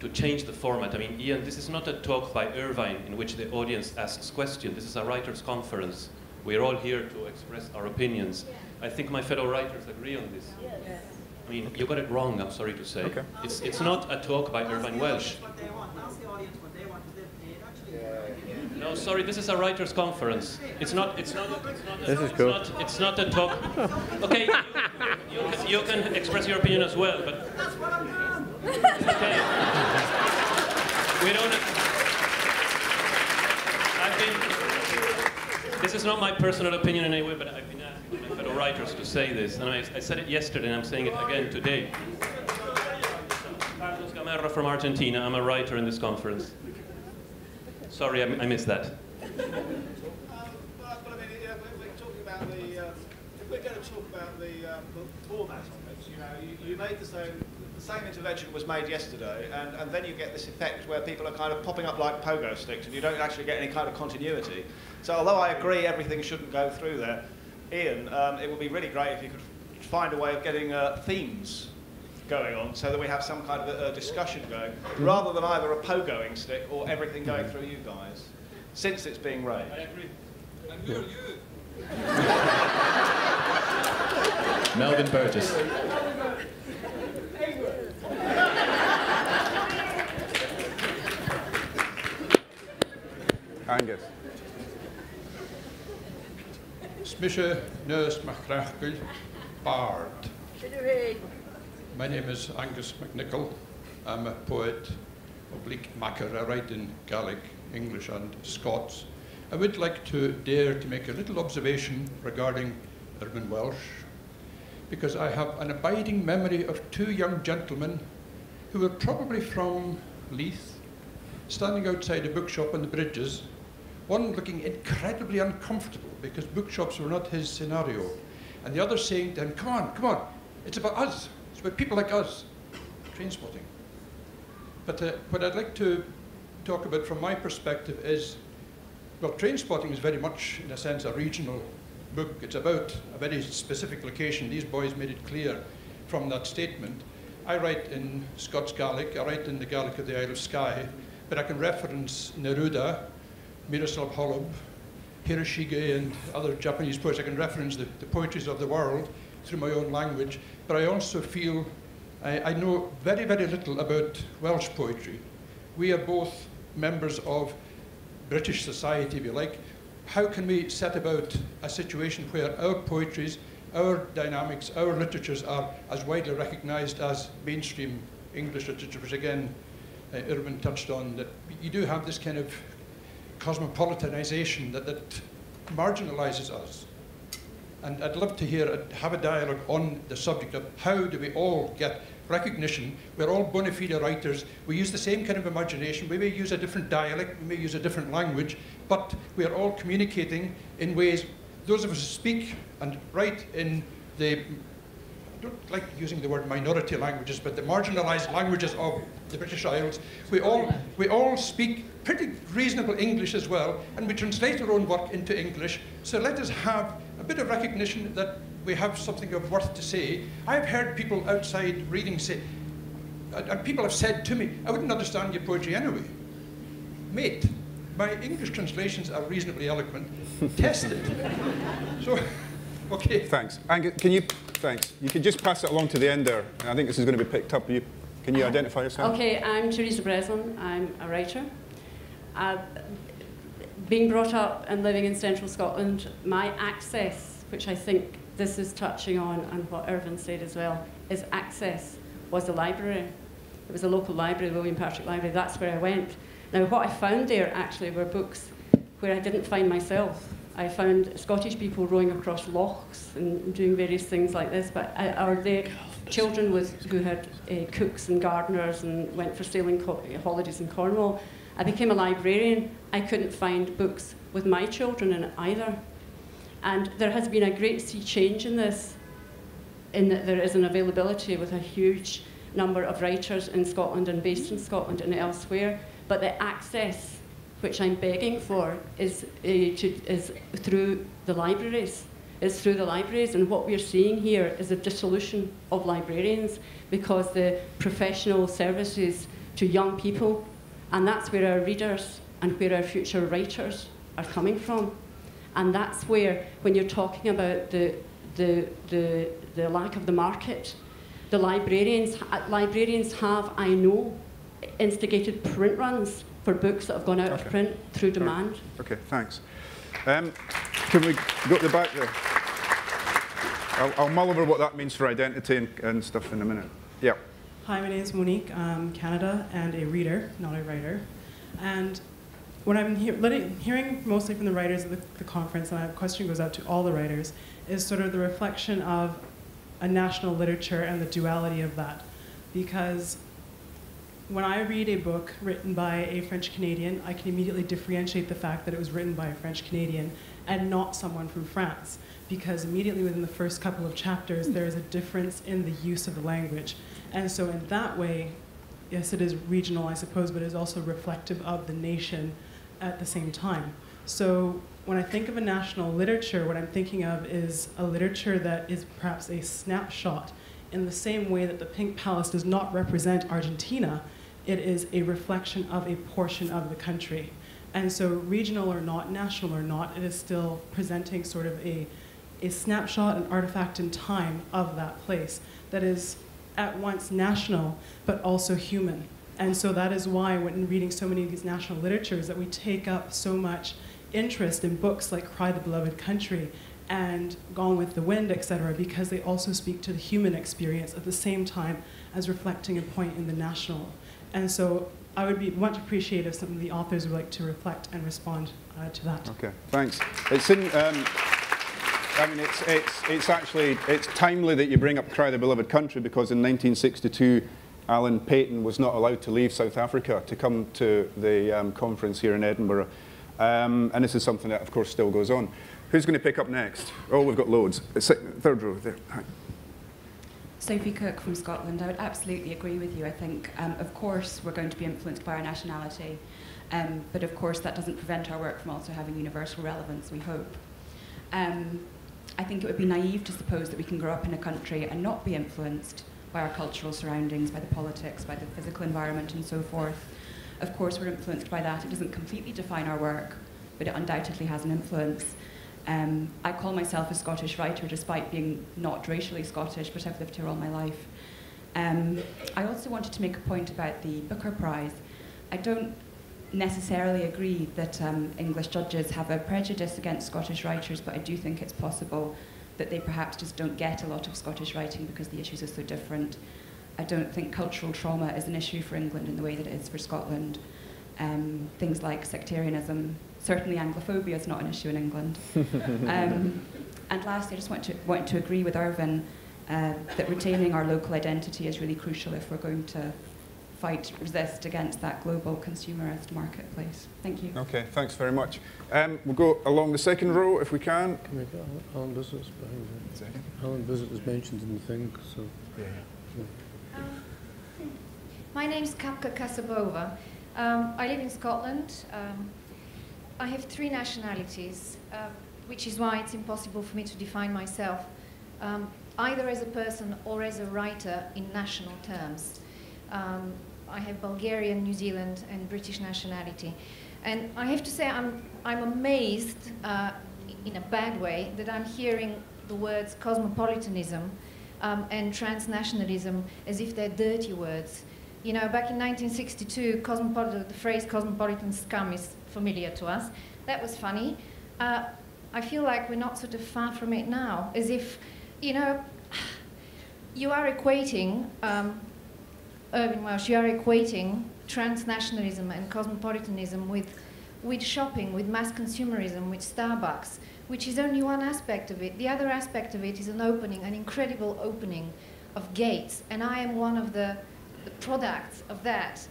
[SPEAKER 7] to change the format. I mean, Ian, this is not a talk by Irvine in which the audience asks questions. This is a writers' conference. We're all here to express our opinions. I think my fellow writers agree on this. Yes. I mean, you got it wrong, I'm sorry to say. Okay. It's not a talk by Irvine Welsh.
[SPEAKER 8] Ask the audience what they want to live.
[SPEAKER 7] No, sorry, this is a writers' conference. It's not
[SPEAKER 3] This is cool.
[SPEAKER 7] It's not a talk. Okay, you can express your opinion as well, but
[SPEAKER 8] That's what I'm doing.
[SPEAKER 7] okay. We don't. This is not my personal opinion in any way, but I've been asked by my fellow writers to say this, and I said it yesterday, and I'm saying it again today. Carlos Gamarra from Argentina. I'm a writer in this conference. Sorry, I missed that.
[SPEAKER 9] But I mean, we're talking about if we're going to talk about the format of it, you know, you made the same intervention was made yesterday, and then you get this effect where people are kind of popping up like pogo sticks, and you don't actually get any kind of continuity. So although I agree everything shouldn't go through there, Ian, it would be really great if you could find a way of getting themes going on so that we have some kind of a discussion going, rather than either a pogoing stick or everything going through you guys, since it's being raised.
[SPEAKER 7] I agree.
[SPEAKER 5] And who are you?
[SPEAKER 10] Melvin Burgess.
[SPEAKER 2] Angus.
[SPEAKER 11] Smisha Nurse Mcnichol, Bard. My name is Angus Mcnichol. I'm a poet, oblique macker. I write in Gaelic, English and Scots. I would like to dare to make a little observation regarding Irvine Welsh, because I have an abiding memory of two young gentlemen who were probably from Leith, standing outside a bookshop on the bridges, one looking incredibly uncomfortable because bookshops were not his scenario, and the other saying to him, come on, it's about us, it's about people like us, train spotting. But what I'd like to talk about from my perspective is, well, train spotting is very much, in a sense, a regional book. It's about a very specific location. These boys made it clear from that statement. I write in Scots Gaelic, I write in the Gaelic of the Isle of Skye, but I can reference Neruda, Miroslav Holub, Hiroshige, and other Japanese poets. I can reference the poetries of the world through my own language, but I also feel I know very, very little about Welsh poetry. We are both members of British society, if you like. How can we set about a situation where our poetries, our dynamics, our literatures are as widely recognized as mainstream English literature, which again, Irvine touched on, that you do have this kind of cosmopolitanization that marginalizes us. And I'd love to have a dialogue on the subject of how do we all get recognition. We're all bona fide writers. We use the same kind of imagination. We may use a different dialect, we may use a different language, but we are all communicating in ways, those of us who speak and write in the, I don't like using the word minority languages, but the marginalized languages of the British Isles, we all speak pretty reasonable English as well, and we translate our own work into English. So let us have a bit of recognition that we have something of worth to say. I've heard people outside reading say, and people have said to me, I wouldn't understand your poetry anyway. Mate, my English translations are reasonably eloquent. Test it. So, okay.
[SPEAKER 2] Thanks. Angus, thanks. You can just pass it along to the end there. I think this is going to be picked up. Can you identify yourself?
[SPEAKER 12] Okay, I'm Teresa Breslin. I'm a writer. Being brought up and living in central Scotland, my access, which I think this is touching on, and what Irvine said as well, is access was the library. It was a local library, the William Patrick Library. That's where I went. Now, what I found there actually were books where I didn't find myself. I found Scottish people rowing across lochs and doing various things like this, but or the children who had cooks and gardeners and went for sailing holidays in Cornwall. I became a librarian. I couldn't find books with my children in it either. And there has been a great sea change in this, in that there is an availability with a huge number of writers in Scotland and based in Scotland and elsewhere, but the access which I'm begging for is through the libraries. It's through the libraries, and what we're seeing here is a dissolution of librarians because the professional services to young people, and that's where our readers and where our future writers are coming from. And that's where, when you're talking about the lack of the market, the librarians have, I know, instigated print runs for books that have gone out of print through demand.
[SPEAKER 2] Okay, thanks. Can we go to the back there? I'll mull over what that means for identity and stuff in a minute. Yeah.
[SPEAKER 13] Hi, my name is Monique. I'm Canada and a reader, not a writer. And what I'm hearing mostly from the writers at the conference, and my question goes out to all the writers, is sort of the reflection of a national literature and the duality of that. Because when I read a book written by a French-Canadian, I can immediately differentiate the fact that it was written by a French-Canadian and not someone from France, because immediately within the first couple of chapters, there is a difference in the use of the language. And so in that way, yes, it is regional, I suppose, but it is also reflective of the nation at the same time. So when I think of a national literature, what I'm thinking of is a literature that is perhaps a snapshot in the same way that the Pink Palace does not represent Argentina. It is a reflection of a portion of the country. And so regional or not, national or not, it is still presenting sort of a snapshot, an artifact in time of that place that is at once national, but also human. And so that is why when reading so many of these national literatures that we take up so much interest in books like Cry the Beloved Country and Gone with the Wind, etc., because they also speak to the human experience at the same time as reflecting a point in the national. And so I would be much appreciative if some of the authors would like to reflect and respond to that.
[SPEAKER 2] Okay, thanks. It's in, I mean, it's timely that you bring up Cry the Beloved Country, because in 1962, Alan Paton was not allowed to leave South Africa to come to the conference here in Edinburgh. And this is something that, of course, still goes on. Who's going to pick up next? Oh, we've got loads. Third row there. Hi.
[SPEAKER 14] Sophie Cook from Scotland. I would absolutely agree with you. I think, of course, we're going to be influenced by our nationality. But of course, that doesn't prevent our work from also having universal relevance, we hope. I think it would be naive to suppose that we can grow up in a country and not be influenced by our cultural surroundings, by the politics, by the physical environment, and so forth. Of course, we're influenced by that. It doesn't completely define our work, but it undoubtedly has an influence. I call myself a Scottish writer, despite being not racially Scottish, but I've lived here all my life. I also wanted to make a point about the Booker Prize. I don't necessarily agree that English judges have a prejudice against Scottish writers, but I do think it's possible that they perhaps just don't get a lot of Scottish writing because the issues are so different. I don't think cultural trauma is an issue for England in the way that it is for Scotland. Things like sectarianism, certainly Anglophobia is not an issue in England. And lastly, I just want to agree with Irvine that retaining our local identity is really crucial if we're going to resist against that global consumerist marketplace. Thank you.
[SPEAKER 2] Okay, thanks very much. We'll go along the second row if we can.
[SPEAKER 3] Can we get Alan Bissett behind there? Alan Bissett was mentioned in the thing, so. Yeah.
[SPEAKER 15] My name's Kapka Kasabova. I live in Scotland. I have 3 nationalities, which is why it's impossible for me to define myself, either as a person or as a writer in national terms. I have Bulgarian, New Zealand, and British nationality. And I have to say I'm amazed, in a bad way, that I'm hearing the words cosmopolitanism and transnationalism as if they're dirty words. You know, back in 1962, the phrase cosmopolitan scum is familiar to us. That was funny. I feel like we're not sort of far from it now, as if, you know, you are equating, Irvine Welsh, you are equating transnationalism and cosmopolitanism with shopping, with mass consumerism, with Starbucks, which is only one aspect of it. The other aspect of it is an opening, an incredible opening of gates, and I am one of the products of that,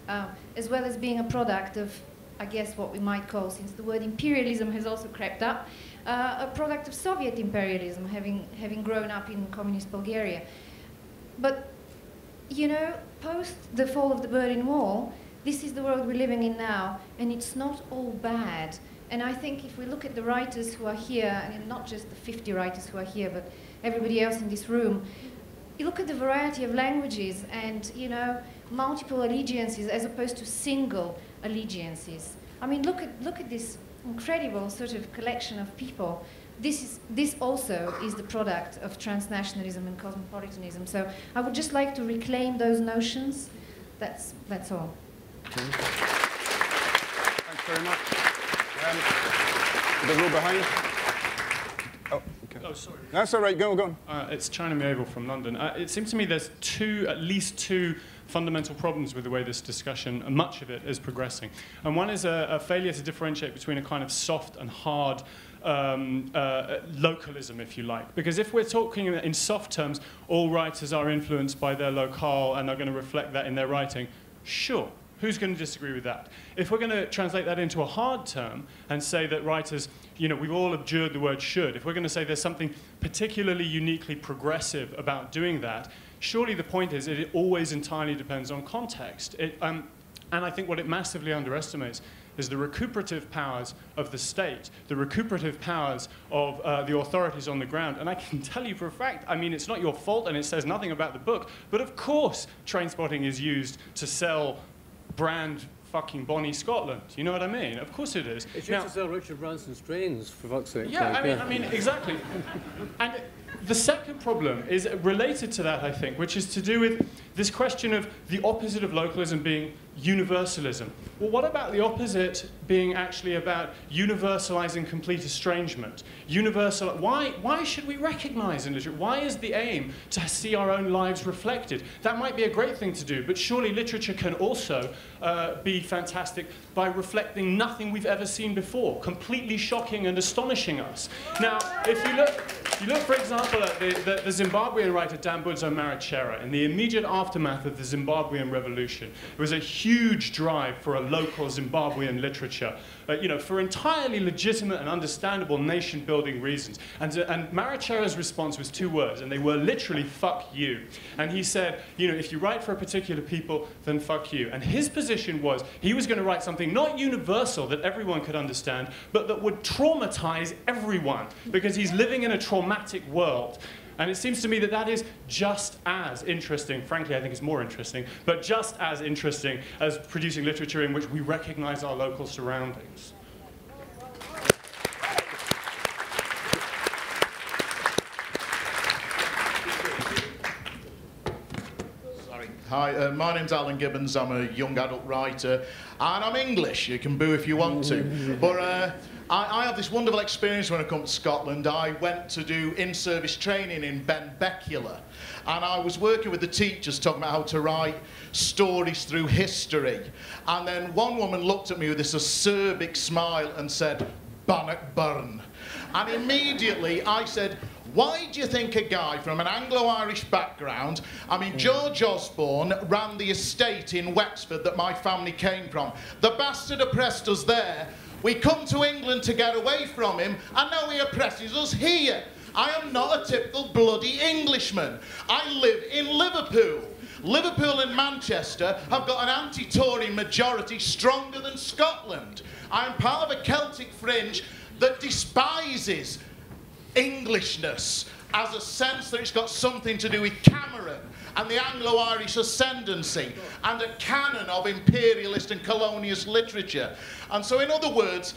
[SPEAKER 15] as well as being a product of, I guess, what we might call, since the word imperialism has also crept up, a product of Soviet imperialism, having grown up in communist Bulgaria. But, you know, post the fall of the Berlin Wall, this is the world we're living in now, and it's not all bad. And I think if we look at the writers who are here, and not just the 50 writers who are here, but everybody else in this room, you look at the variety of languages and, you know, multiple allegiances as opposed to single allegiances. I mean, look at this incredible sort of collection of people. This also is the product of transnationalism and cosmopolitanism. So I would just like to reclaim those notions. That's all.
[SPEAKER 2] Thanks very much. The row behind. Oh, okay.
[SPEAKER 16] Oh, sorry.
[SPEAKER 2] That's all right. Go on.
[SPEAKER 16] It's China Mabel from London. It seems to me there's at least two fundamental problems with the way this discussion, and much of it, is progressing. And one is a failure to differentiate between a kind of soft and hard localism, if you like. Because if we're talking in soft terms, all writers are influenced by their locale and are going to reflect that in their writing, sure. Who's going to disagree with that? If we're going to translate that into a hard term and say that writers, you know, we've all abjured the word should, if we're going to say there's something particularly uniquely progressive about doing that, surely the point is it always entirely depends on context. And I think what it massively underestimates is the recuperative powers of the state, the recuperative powers of the authorities on the ground. And I can tell you for a fact, I mean, it's not your fault and it says nothing about the book, but of course Trainspotting is used to sell brand fucking Bonnie Scotland. You know what I mean? Of course it is.
[SPEAKER 3] It's used to sell Richard Branson's trains, for fuck's sake.
[SPEAKER 16] Yeah,
[SPEAKER 3] like,
[SPEAKER 16] I mean, exactly. And the second problem is related to that, I think, which is to do with this question of the opposite of localism being universalism. Well, what about the opposite being actually about universalizing complete estrangement? Why should we recognize in literature? Why is the aim to see our own lives reflected? That might be a great thing to do, but surely literature can also be fantastic by reflecting nothing we've ever seen before, completely shocking and astonishing us. Now, if you look, for example, at the Zimbabwean writer Dambudzo Marachera, in the immediate aftermath of the Zimbabwean revolution, it was a huge drive for a local Zimbabwean literature, you know, for entirely legitimate and understandable nation-building reasons. And Marachera's response was 2 words, and they were literally "fuck you." And he said, you know, if you write for a particular people, then fuck you. And his position was he was going to write something not universal that everyone could understand, but that would traumatize everyone, because he's living in a traumatic world. And it seems to me that that is just as interesting, frankly I think it's more interesting, but just as interesting as producing literature in which we recognize our local surroundings.
[SPEAKER 17] Hi, my name's Alan Gibbons. I'm a young adult writer, and I'm English. You can boo if you want to. But I have this wonderful experience when I come to Scotland. I went to do in-service training in Benbecula, and I was working with the teachers talking about how to write stories through history. And then one woman looked at me with this acerbic smile and said, "Bannock Burn." And immediately I said, why do you think a guy from an Anglo-Irish background, I mean, George Osborne ran the estate in Wexford that my family came from. The bastard oppressed us there. We come to England to get away from him, and now he oppresses us here. I am not a typical bloody Englishman. I live in Liverpool. Liverpool and Manchester have got an anti-Tory majority stronger than Scotland. I am part of a Celtic fringe that despises Englishness as a sense that it's got something to do with Cameron and the Anglo-Irish ascendancy and a canon of imperialist and colonialist literature. And so, in other words,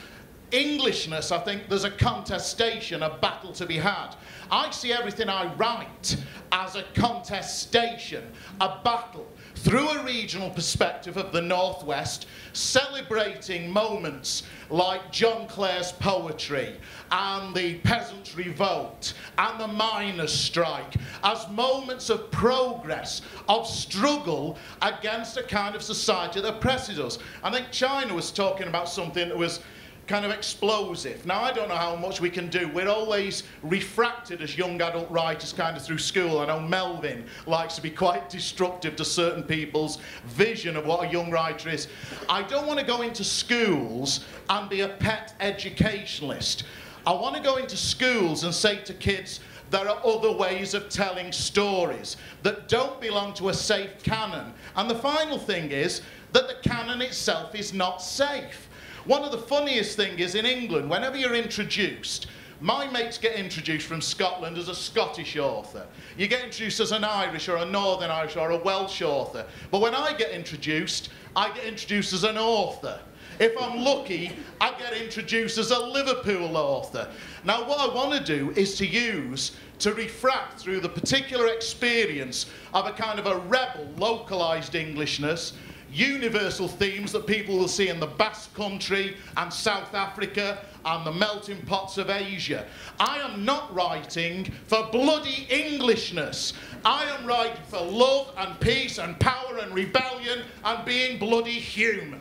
[SPEAKER 17] Englishness, I think there's a contestation, a battle to be had. I see everything I write as a contestation, a battle through a regional perspective of the Northwest, celebrating moments like John Clare's poetry and the Peasants' Revolt and the miners' strike as moments of progress, of struggle against a kind of society that oppresses us. I think China was talking about something that was kind of explosive. Now, I don't know how much we can do. We're always refracted as young adult writers kind of through school. I know Melvin likes to be quite destructive to certain people's vision of what a young writer is. I don't want to go into schools and be a pet educationalist. I want to go into schools and say to kids, there are other ways of telling stories that don't belong to a safe canon. And the final thing is that the canon itself is not safe. One of the funniest things is in England, whenever you're introduced, my mates get introduced from Scotland as a Scottish author. You get introduced as an Irish or a Northern Irish or a Welsh author. But when I get introduced as an author. If I'm lucky, I get introduced as a Liverpool author. Now, what I want to do is to refract through the particular experience of a kind of a rebel, localised Englishness, universal themes that people will see in the Basque Country and South Africa and the melting pots of Asia. I am not writing for bloody Englishness. I am writing for love and peace and power and rebellion and being bloody human.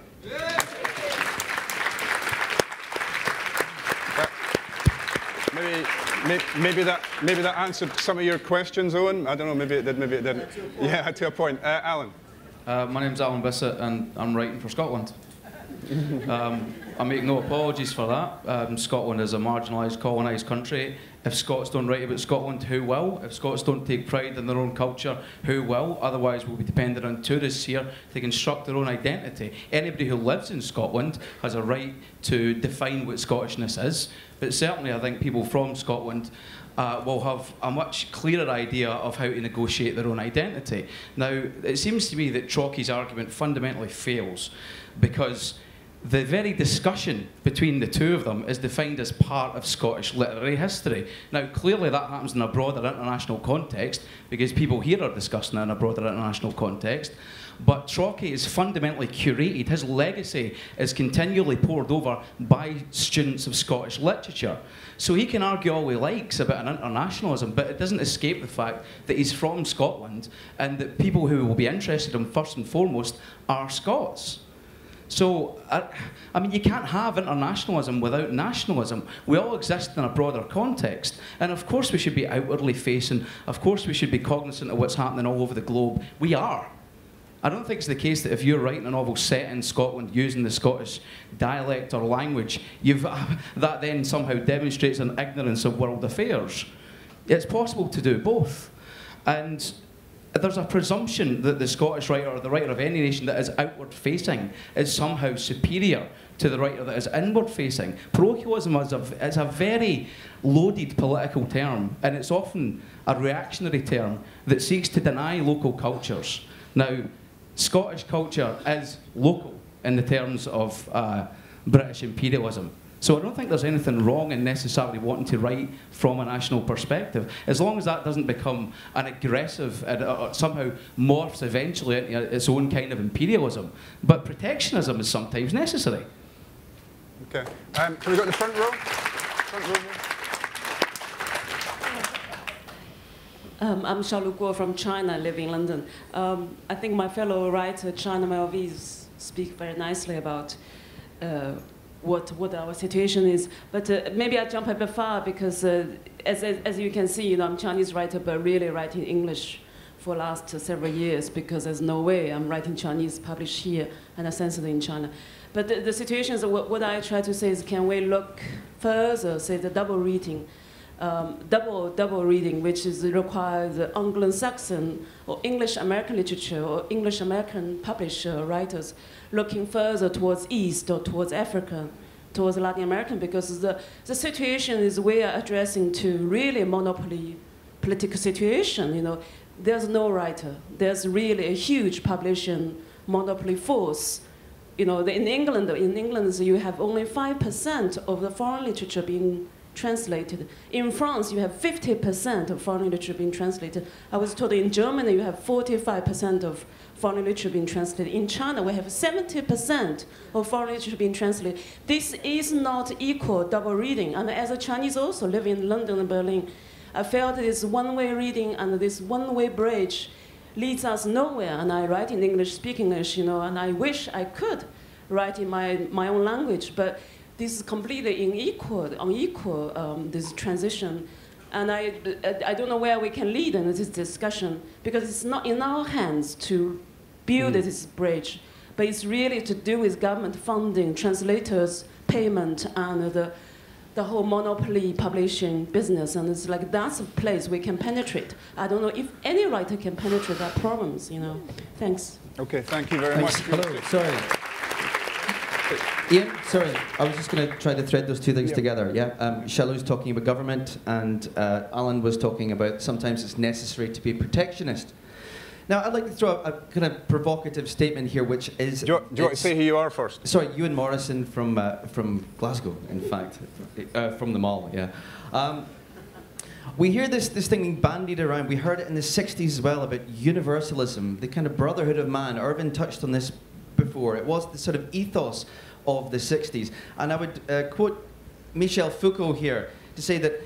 [SPEAKER 2] Maybe that answered some of your questions, Owen. I don't know, maybe it did, maybe it didn't. Yeah, to a point. Alan.
[SPEAKER 10] My name's Alan Bissett and I'm writing for Scotland. I make no apologies for that. Scotland is a marginalised, colonised country. If Scots don't write about Scotland, who will? If Scots don't take pride in their own culture, who will? Otherwise we'll be dependent on tourists here to construct their own identity. Anybody who lives in Scotland has a right to define what Scottishness is, but certainly I think people from Scotland will have a much clearer idea of how to negotiate their own identity. Now, it seems to me that Trocky's argument fundamentally fails because the very discussion between the two of them is defined as part of Scottish literary history. Now, clearly that happens in a broader international context because people here are discussing it in a broader international context. But Trocky is fundamentally curated. His legacy is continually poured over by students of Scottish literature. So he can argue all he likes about an internationalism, but it doesn't escape the fact that he's from Scotland and that people who will be interested in him first and foremost are Scots. So, I mean, you can't have internationalism without nationalism. We all exist in a broader context. And of course we should be outwardly facing. Of course we should be cognizant of what's happening all over the globe. We are. I don't think it's the case that if you're writing a novel set in Scotland using the Scottish dialect or language, that then somehow demonstrates an ignorance of world affairs. It's possible to do both. And there's a presumption that the Scottish writer, or the writer of any nation that is outward-facing, is somehow superior to the writer that is inward-facing. Parochialism is a very loaded political term, and it's often a reactionary term that seeks to deny local cultures. Now, Scottish culture is local in the terms of British imperialism. So I don't think there's anything wrong in necessarily wanting to write from a national perspective, as long as that doesn't become an aggressive, somehow morphs eventually into its own kind of imperialism. But protectionism is sometimes necessary.
[SPEAKER 2] Okay. Can we go to the front row? Front row here.
[SPEAKER 18] I'm Xiaolu Guo from China, living in London. I think my fellow writer, China Malvise, speak very nicely about what our situation is. But maybe I jump a bit far because, as you can see, I'm a Chinese writer, but really writing English for the last several years because there's no way I'm writing Chinese published here and I censored in China. But the situation is, what I try to say is, can we look further, say the double reading, double reading, which is requires Anglo-Saxon or English-American literature or English-American publisher writers looking further towards East or towards Africa, towards Latin American, because the situation is we are addressing to really monopoly political situation. There's no writer. There's really a huge publishing monopoly force. In England, you have only 5% of the foreign literature being translated. In France, you have 50% of foreign literature being translated. I was told in Germany, you have 45% of foreign literature being translated. In China, we have 70% of foreign literature being translated. This is not equal double reading. And as a Chinese also living in London and Berlin, I felt this one-way reading and this one-way bridge leads us nowhere. And I write in English, speak English, you know, and I wish I could write in my own language, but this is completely unequal, this transition. And I don't know where we can lead in this discussion, because it's not in our hands to build this bridge, but it's really to do with government funding, translators, payment, and the whole monopoly publishing business. And it's like, that's a place we can penetrate. I don't know if any writer can penetrate our problems, you know. Thanks.
[SPEAKER 2] Okay, thank you very much.
[SPEAKER 19] Hello, sorry. Ian, sorry, I was just going to try to thread those two things together. Yeah, Shalu's talking about government, and Alan was talking about sometimes it's necessary to be protectionist. Now, I'd like to throw a kind of provocative statement here, which is... Do you want
[SPEAKER 2] to say who you are first?
[SPEAKER 19] Sorry, Ewan Morrison from Glasgow, in fact, from the Mall, yeah. We hear this thing being bandied around. We heard it in the 60s as well about universalism, the kind of brotherhood of man. Irvine touched on this before. It was the sort of ethos of the 60s. And I would quote Michel Foucault here to say that,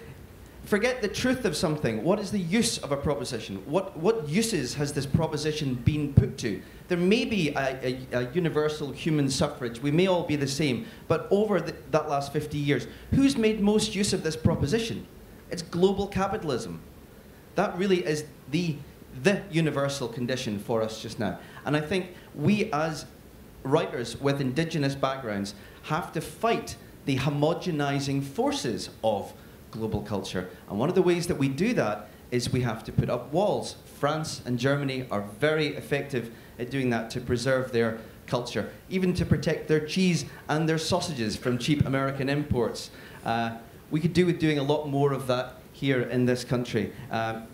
[SPEAKER 19] forget the truth of something. What is the use of a proposition? What uses has this proposition been put to? There may be a universal human suffrage. We may all be the same. But over that last 50 years, who's made most use of this proposition? It's global capitalism. That really is the universal condition for us just now. And I think we as writers with indigenous backgrounds have to fight the homogenizing forces of global culture. And one of the ways that we do that is we have to put up walls. France and Germany are very effective at doing that to preserve their culture, even to protect their cheese and their sausages from cheap American imports. We could do with doing a lot more of that here in this country.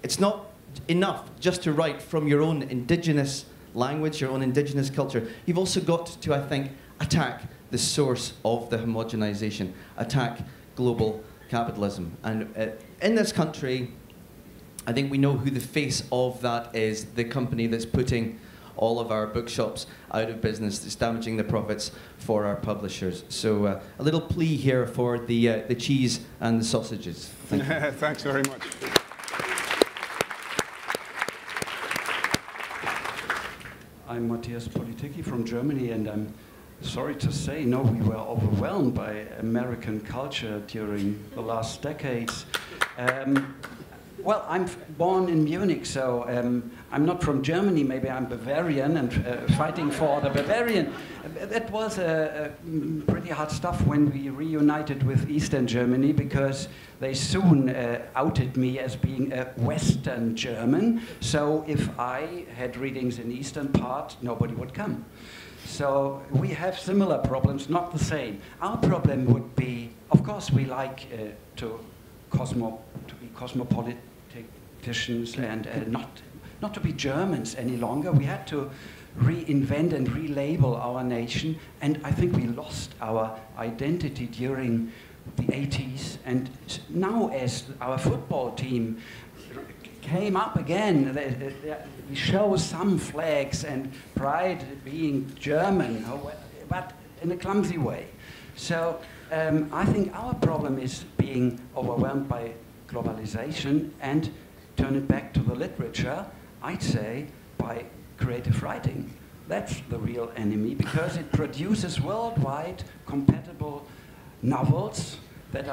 [SPEAKER 19] It's not enough just to write from your own indigenous language, your own indigenous culture. You've also got to, I think, attack the source of the homogenization, attack global capitalism. And in this country, I think we know who the face of that is, the company that's putting all of our bookshops out of business, that's damaging the profits for our publishers. So a little plea here for the cheese and the sausages. Thank you.
[SPEAKER 2] Thanks very much.
[SPEAKER 20] I'm Matthias Politicki from Germany, and I'm sorry to say, no, we were overwhelmed by American culture during the last decades. Well, I'm born in Munich, so I'm not from Germany. Maybe I'm Bavarian and fighting for the Bavarian. That was pretty hard stuff when we reunited with Eastern Germany, because they soon outed me as being a Western German. So if I had readings in the Eastern part, nobody would come. So we have similar problems, not the same. Our problem would be, of course, we like to be cosmopoliticians and not to be Germans any longer. We had to reinvent and relabel our nation, and I think we lost our identity during the 80s. And now, as our football team came up again, we show some flags and pride being German, but in a clumsy way. So I think our problem is being overwhelmed by globalization, and turn it back to the literature, I'd say, by creative writing. That's the real enemy, because it produces worldwide compatible novels that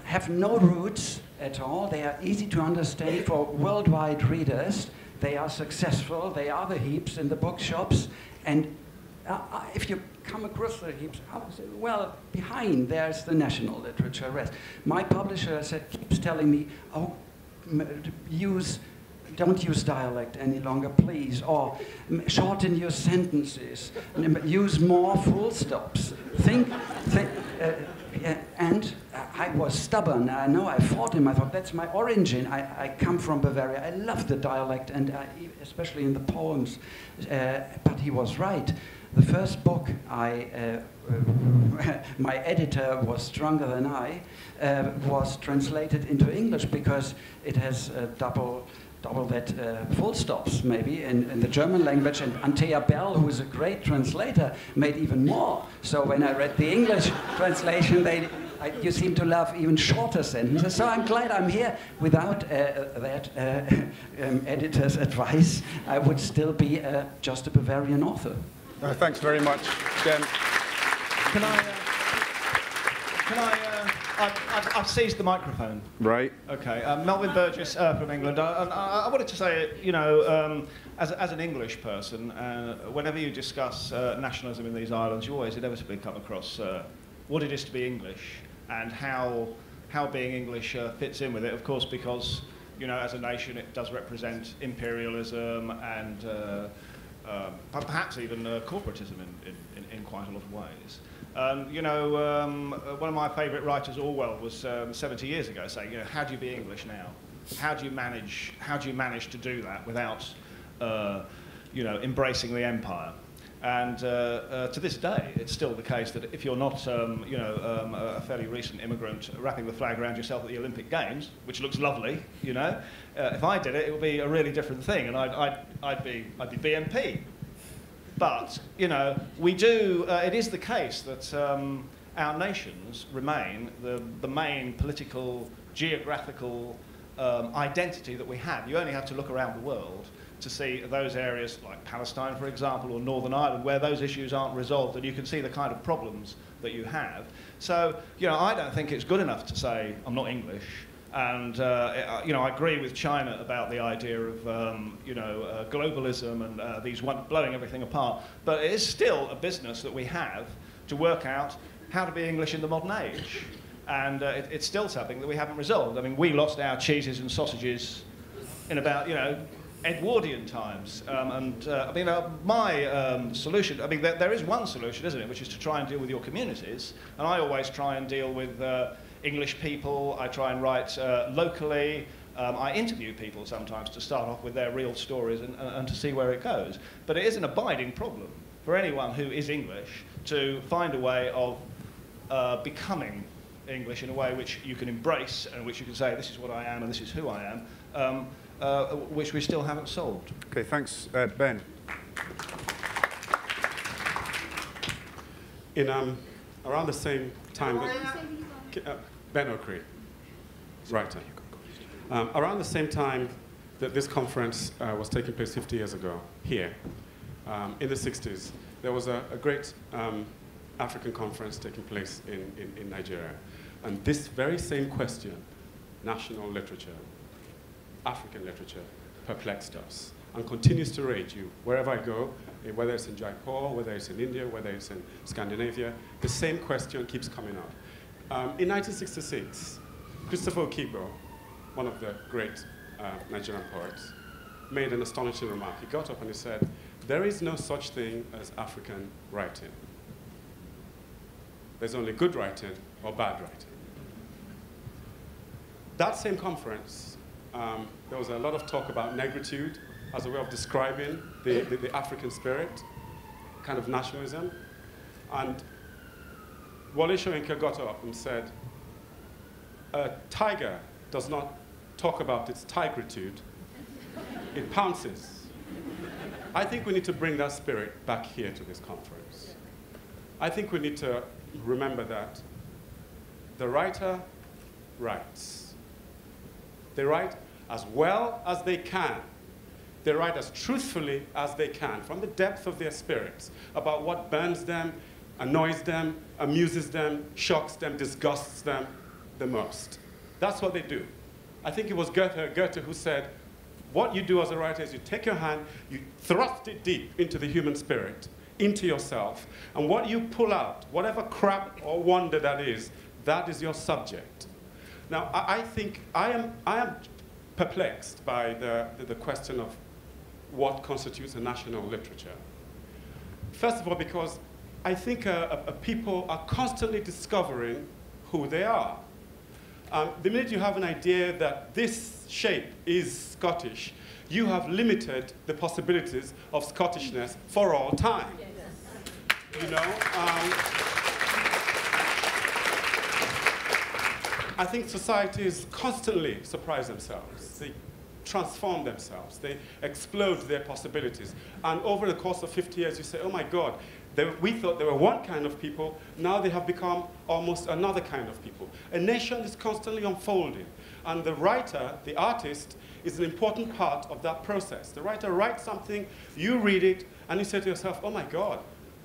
[SPEAKER 20] have no roots at all. They are easy to understand for worldwide readers. They are successful. They are the heaps in the bookshops. And if you come across the heaps, well, behind there's the national literature rest. My publisher keeps telling me, oh, don't use dialect any longer, please, or shorten your sentences, use more full stops. And I was stubborn. I know I fought him. I thought, that's my origin. I come from Bavaria. I love the dialect, and especially in the poems. But he was right. The first book I my editor was stronger than I, was translated into English because it has double that full stops, maybe, in the German language. And Antea Bell, who is a great translator, made even more. So when I read the English translation, you seem to love even shorter sentences. So I'm glad I'm here. Without that editor's advice, I would still be just a Bavarian author.
[SPEAKER 2] Thanks very much, Jen.
[SPEAKER 9] I've seized the microphone.
[SPEAKER 2] Right.
[SPEAKER 9] Okay. Melvin Burgess from England. I wanted to say, you know, as an English person, whenever you discuss nationalism in these islands, you always inevitably come across what it is to be English and how being English fits in with it. Of course, because, you know, as a nation, it does represent imperialism and perhaps even corporatism in quite a lot of ways. You know, one of my favourite writers, Orwell, was 70 years ago saying, you know, how do you be English now? How do you manage to do that without, you know, embracing the empire? And to this day, it's still the case that if you're not, you know, a fairly recent immigrant wrapping the flag around yourself at the Olympic Games, which looks lovely, you know, if I did it, it would be a really different thing, and I'd be BNP. But, you know, we do, it is the case that our nations remain the main political, geographical identity that we have. You only have to look around the world to see those areas like Palestine, for example, or Northern Ireland, where those issues aren't resolved, and you can see the kind of problems that you have. So, you know, I don't think it's good enough to say, I'm not English. And, you know, I agree with China about the idea of, you know, globalism and these blowing everything apart. But it is still a business that we have to work out how to be English in the modern age. And it's still something that we haven't resolved. I mean, we lost our cheeses and sausages in about, you know, Edwardian times. I mean, my solution, I mean, there is one solution, isn't it, which is to try and deal with your communities. And I always try and deal with English people. I try and write locally. I interview people sometimes to start off with their real stories and to see where it goes. But it is an abiding problem for anyone who is English to find a way of becoming English in a way which you can embrace and which you can say, this is what I am and this is who I am, which we still haven't solved.
[SPEAKER 2] Okay, thanks, Ben.
[SPEAKER 21] In around the same time that Ben O'Cree, writer. Around the same time that this conference was taking place 50 years ago, here, in the 60s, there was a great African conference taking place in Nigeria. And this very same question, national literature, African literature, perplexed us and continues to rage you. Wherever I go, whether it's in Jaipur, whether it's in India, whether it's in Scandinavia, the same question keeps coming up. In 1966, Christopher Okigbo, one of the great Nigerian poets, made an astonishing remark. He got up and he said, there is no such thing as African writing. There's only good writing or bad writing. That same conference, there was a lot of talk about negritude as a way of describing the African spirit, kind of nationalism. And Wole Soyinka got up and said, a tiger does not talk about its tigritude, it pounces. I think we need to bring that spirit back here to this conference. I think we need to remember that the writer writes. They write as well as they can. They write as truthfully as they can, from the depth of their spirits, about what burns them, annoys them, amuses them, shocks them, disgusts them the most. That's what they do. I think it was Goethe who said, what you do as a writer is you take your hand, you thrust it deep into the human spirit, into yourself, and what you pull out, whatever crap or wonder that is your subject. Now, I think I am perplexed by the question of what constitutes a national literature. First of all, because I think people are constantly discovering who they are. The minute you have an idea that this shape is Scottish, you have limited the possibilities of Scottishness for all time. You know? I think societies constantly surprise themselves. They transform themselves. They explode their possibilities. And over the course of 50 years, you say, oh my God, we thought they were one kind of people. Now they have become almost another kind of people. A nation is constantly unfolding. And the writer, the artist, is an important part of that process. The writer writes something, you read it, and you say to yourself, oh my God,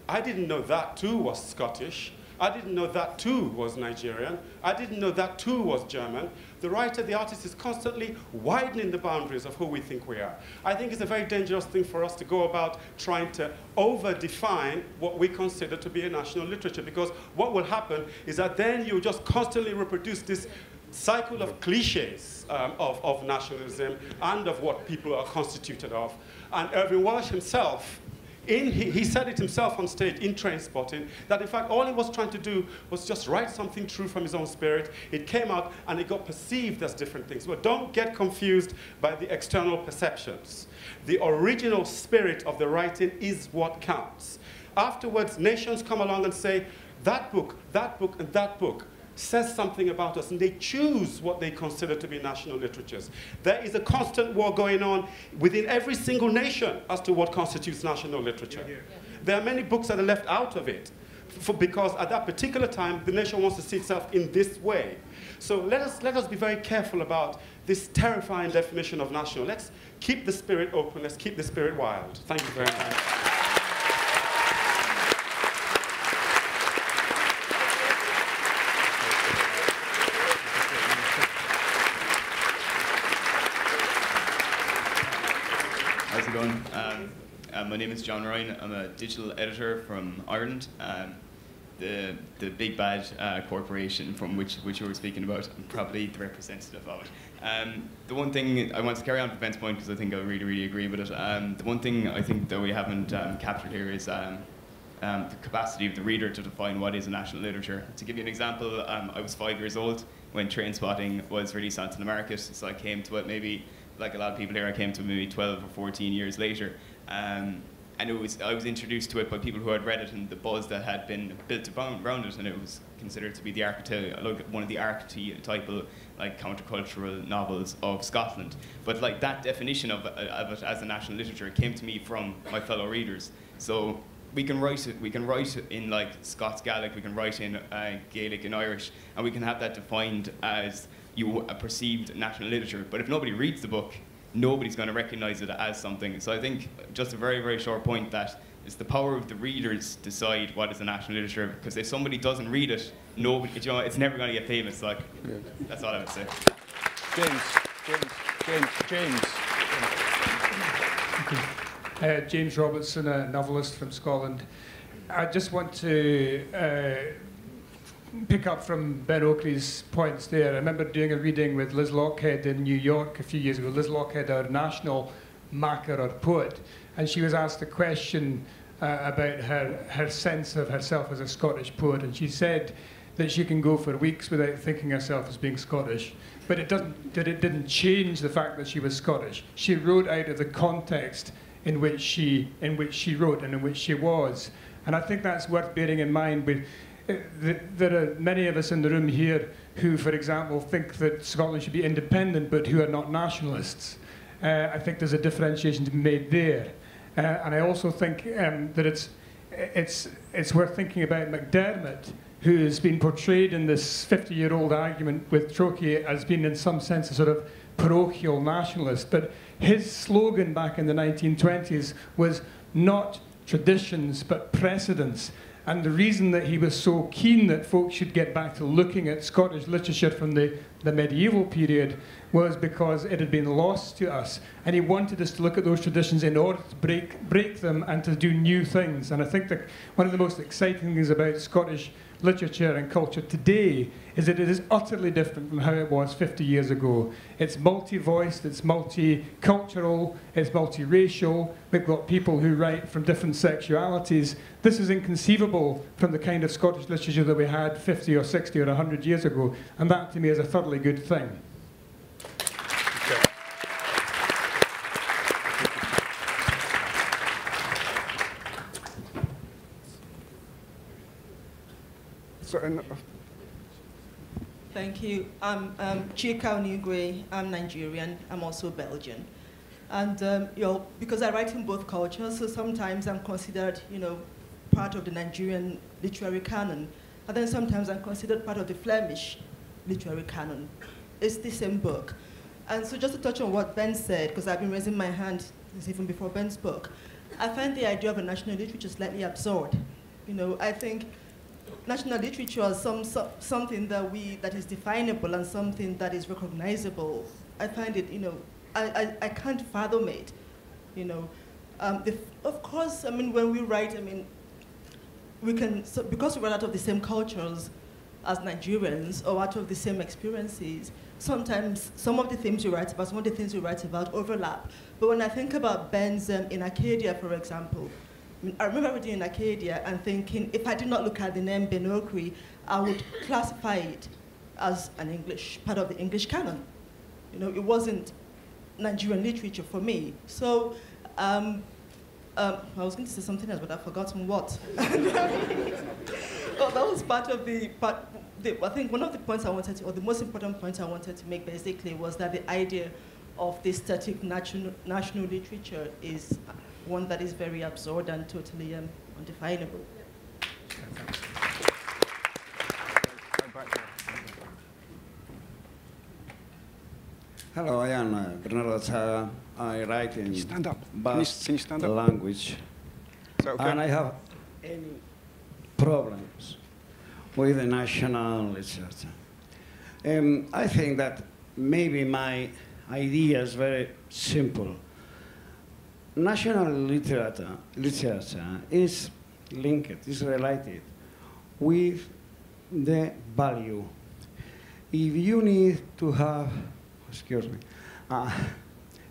[SPEAKER 21] I didn't know that too was Scottish. I didn't know that too was Nigerian. I didn't know that too was German. The writer, the artist is constantly widening the boundaries of who we think we are. I think it's a very dangerous thing for us to go about trying to over-define what we consider to be a national literature, because what will happen is that then you just constantly reproduce this cycle of cliches of nationalism and of what people are constituted of. And Irvine Welsh himself, he said it himself on stage in Trainspotting, that in fact all he was trying to do was just write something true from his own spirit. It came out and it got perceived as different things. But don't get confused by the external perceptions. The original spirit of the writing is what counts. Afterwards, nations come along and say, that book, and that book says something about us, and they choose what they consider to be national literatures. There is a constant war going on within every single nation as to what constitutes national literature. There are many books that are left out of it, because at that particular time, the nation wants to see itself in this way. So let us be very careful about this terrifying definition of national. Let's keep the spirit open, let's keep the spirit wild. Thank you very much.
[SPEAKER 1] How's it going? My name is John Ryan. I'm a digital editor from Ireland. The big bad corporation from which you were speaking about, I'm probably the representative of it. The one thing I want to carry on from Ben's point, because I think I really agree with it. The one thing I think that we haven't captured here is the capacity of the reader to define what is a national literature. To give you an example, I was 5 years old when Trainspotting was released onto the market, so I came to it maybe, like a lot of people here, I came to it maybe 12 or 14 years later. And I was introduced to it by people who had read it and the buzz that had been built around it, and it was considered to be the one of the archetypal, like, countercultural novels of Scotland. But like that definition of it as a national literature came to me from my fellow readers. So we can write it in like Scots Gaelic, we can write in Gaelic and Irish, and we can have that defined as a perceived national literature. But if nobody reads the book, nobody's going to recognize it as something. So I think just a very short point that it's the power of the readers decide what is a national literature, because if somebody doesn't read it, nobody, it's never going to get famous. Like, that's all I would say.
[SPEAKER 22] James. James Robertson, a novelist from Scotland. I just want to pick up from Ben Oakley's points there. I remember doing a reading with Liz Lockhead in New York a few years ago. Liz Lockhead, our national macker or poet, and she was asked a question about her sense of herself as a Scottish poet, and she said that she can go for weeks without thinking herself as being Scottish, but it didn't change the fact that she was Scottish. She wrote out of the context in which she wrote and in which she was, and I think that's worth bearing in mind. There are many of us in the room here who, for example, think that Scotland should be independent, but who are not nationalists. I think there's a differentiation to be made there, and I also think that it's worth thinking about MacDermot, who has been portrayed in this 50-year-old argument with Troche as being, in some sense, a sort of parochial nationalist. But his slogan back in the 1920s was not traditions, but precedents. And the reason that he was so keen that folks should get back to looking at Scottish literature from the medieval period was because it had been lost to us. And he wanted us to look at those traditions in order to break them and to do new things. And I think that one of the most exciting things about Scottish literature and culture today is that it is utterly different from how it was 50 years ago. It's multi-voiced, it's multicultural, it's multiracial. We've got people who write from different sexualities. This is inconceivable from the kind of Scottish literature that we had 50 or 60 or 100 years ago, and that to me is a thoroughly good thing.
[SPEAKER 4] Thank you. I'm Chika Onigwe. I'm Nigerian. I'm also Belgian. And because I write in both cultures, so sometimes I'm considered, part of the Nigerian literary canon, and then sometimes I'm considered part of the Flemish literary canon. It's the same book. And so just to touch on what Ben said, because I've been raising my hand since even before Ben spoke, I find the idea of a national literature slightly absurd. I think national literature is something that is definable and something that is recognizable. I find it, I can't fathom it. Of course, when we write, we can, because we run out of the same cultures as Nigerians or out of the same experiences, sometimes some of the themes we write about, some of the things we write about overlap. But when I think about Ben's in Acadia, for example, I remember reading in Acadia and thinking, if I did not look at the name Ben Okri, I would classify it as an part of the English canon. It wasn't Nigerian literature for me. So I was going to say something else, but I've forgotten what. Well, that was part of I think one of the points I wanted to, or the most important point I wanted to make basically was that the idea of this static national literature is one that is very absurd and totally undefinable.
[SPEAKER 6] Hello, I am Bernardo Chaga. I write in Basque language.
[SPEAKER 2] Okay?
[SPEAKER 6] And I have any problems with the national literature. I think that maybe my idea is very simple. National literature is linked, is related with the value. If you need to have,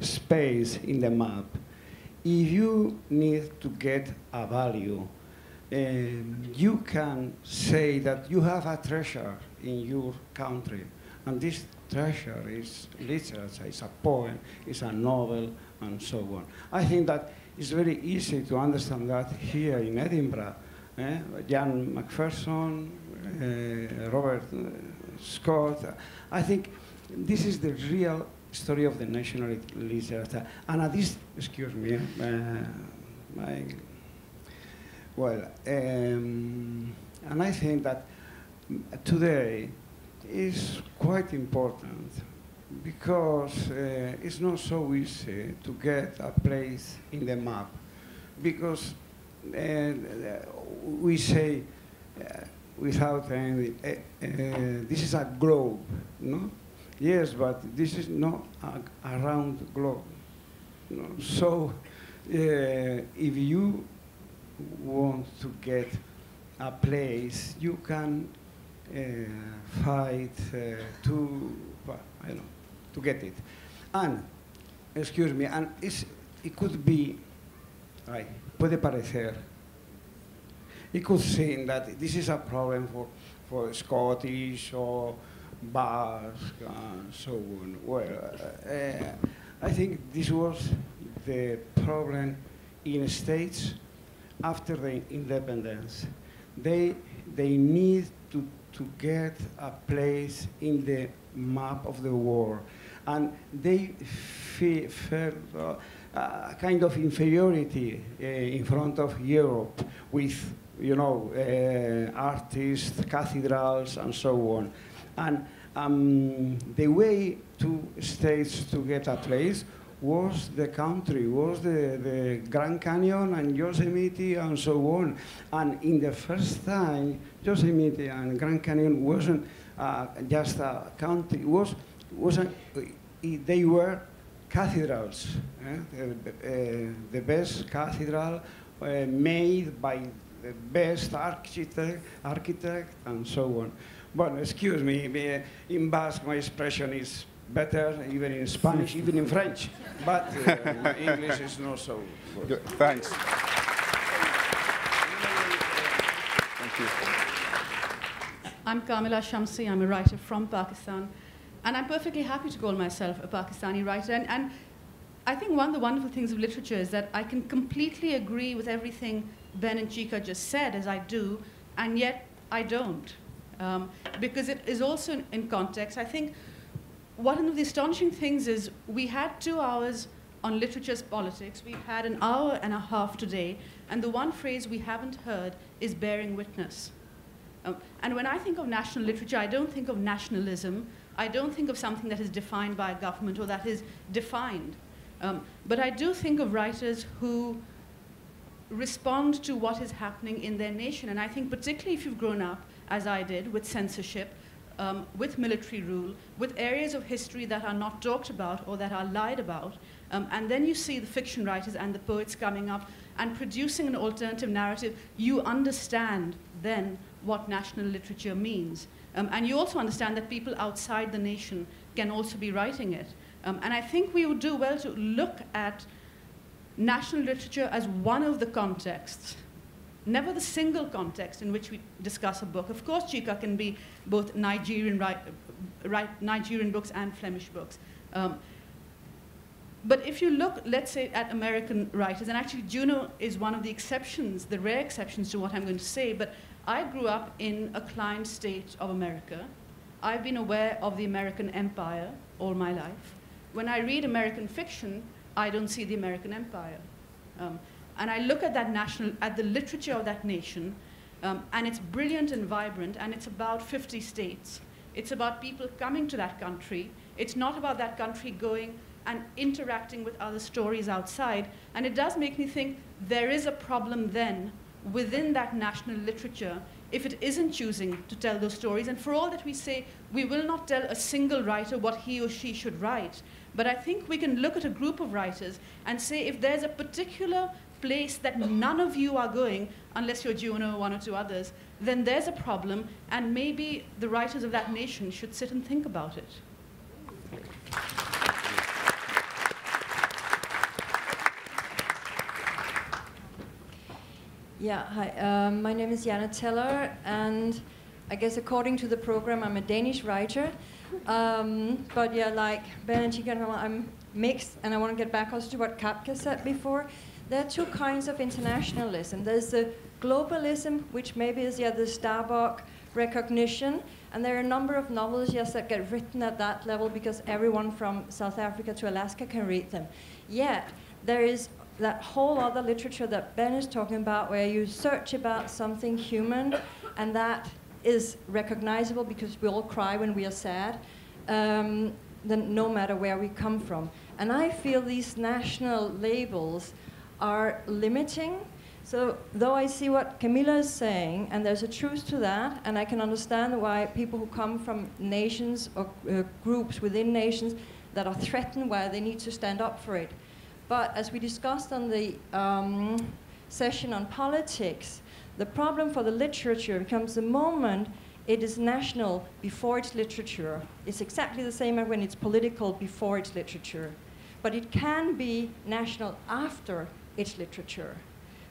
[SPEAKER 6] space in the map, if you need to get a value, you can say that you have a treasure in your country, and this treasure is literature, it's a poem, it's a novel, and so on. I think that it's very easy to understand that here in Edinburgh. Jan McPherson, Robert Scott. I think this is the real story of the national literature. And at this, excuse me, and I think that today is quite important because it's not so easy to get a place in the map, because we say without any, this is a globe, no? Yes, but this is not a round globe. No? So if you want to get a place, you can fight to get it. And, excuse me, and it could be, puede parecer, it could seem that this is a problem for Scottish or Basque and so on. Well, I think this was the problem in states after the independence. They need to get a place in the map of the world, and they felt a kind of inferiority in front of Europe with, artists, cathedrals, and so on. And the way to states to get a place was the country, was the Grand Canyon and Yosemite and so on. And in the first time, Yosemite and Grand Canyon wasn't just a country, they were cathedrals. The best cathedral made by the best architect and so on. But excuse me, in Basque my expression is better, even in Spanish, even in French. But English is not so good.
[SPEAKER 2] Thanks. Thank you.
[SPEAKER 23] I'm Kamila Shamsi. I'm a writer from Pakistan. And I'm perfectly happy to call myself a Pakistani writer. And I think one of the wonderful things of literature is that I can completely agree with everything Ben and Chika just said, as I do, and yet I don't. because it is also in context. I think one of the astonishing things is we had 2 hours on literature's politics. We've had an hour and a half today, and the one phrase we haven't heard is bearing witness. And when I think of national literature, I don't think of nationalism. I don't think of something that is defined by a government or that is defined. But I do think of writers who respond to what is happening in their nation. And I think particularly if you've grown up, as I did, with censorship, with military rule, with areas of history that are not talked about or that are lied about, and then you see the fiction writers and the poets coming up and producing an alternative narrative, you understand then what national literature means. And you also understand that people outside the nation can also be writing it. And I think we would do well to look at national literature as one of the contexts, never the single context in which we discuss a book. Of course, Chika can be both Nigerian books and Flemish books. But if you look, let's say, at American writers, and actually Juno is one of the exceptions, the rare exceptions to what I'm going to say, but I grew up in a client state of America. I've been aware of the American empire all my life. When I read American fiction, I don't see the American empire. And I look at at the literature of that nation, and it's brilliant and vibrant, and it's about 50 states. It's about people coming to that country. It's not about that country going and interacting with other stories outside. And it does make me think there is a problem then within that national literature if it isn't choosing to tell those stories. And for all that we say, we will not tell a single writer what he or she should write. But I think we can look at a group of writers and say if there's a particular place that none of you are going, unless you're Juno or 1 or 2 others, then there's a problem, and maybe the writers of that nation should sit and think about it.
[SPEAKER 5] Yeah, hi. My name is Janice, and I guess according to the program, I'm a Danish writer. But yeah, like Ben and Chika, I'm mixed, and I want to get back also to what Kapka said before. There are 2 kinds of internationalism. There's the globalism, which maybe is the Starbuck recognition, and there are a number of novels, yes, that get written at that level because everyone from South Africa to Alaska can read them. Yet, there is that whole other literature that Ben is talking about where you search about something human, and that is recognizable because we all cry when we are sad, then no matter where we come from. And I feel these national labels are limiting. So though I see what Camilla is saying, and there's a truth to that, and I can understand why people who come from nations or groups within nations that are threatened, why they need to stand up for it. But as we discussed on the session on politics, the problem for the literature becomes the moment it is national before it's literature. It's exactly the same as when it's political before it's literature. But it can be national after it's literature.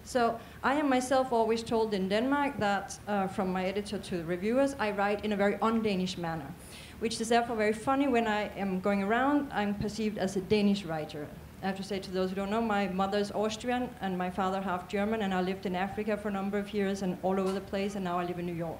[SPEAKER 5] So I am myself always told in Denmark that, from my editor to the reviewers, I write in a very un-Danish manner, which is therefore very funny. When I am going around, I'm perceived as a Danish writer. I have to say to those who don't know, my mother is Austrian and my father half German, and I lived in Africa for a number of years and all over the place, and now I live in New York.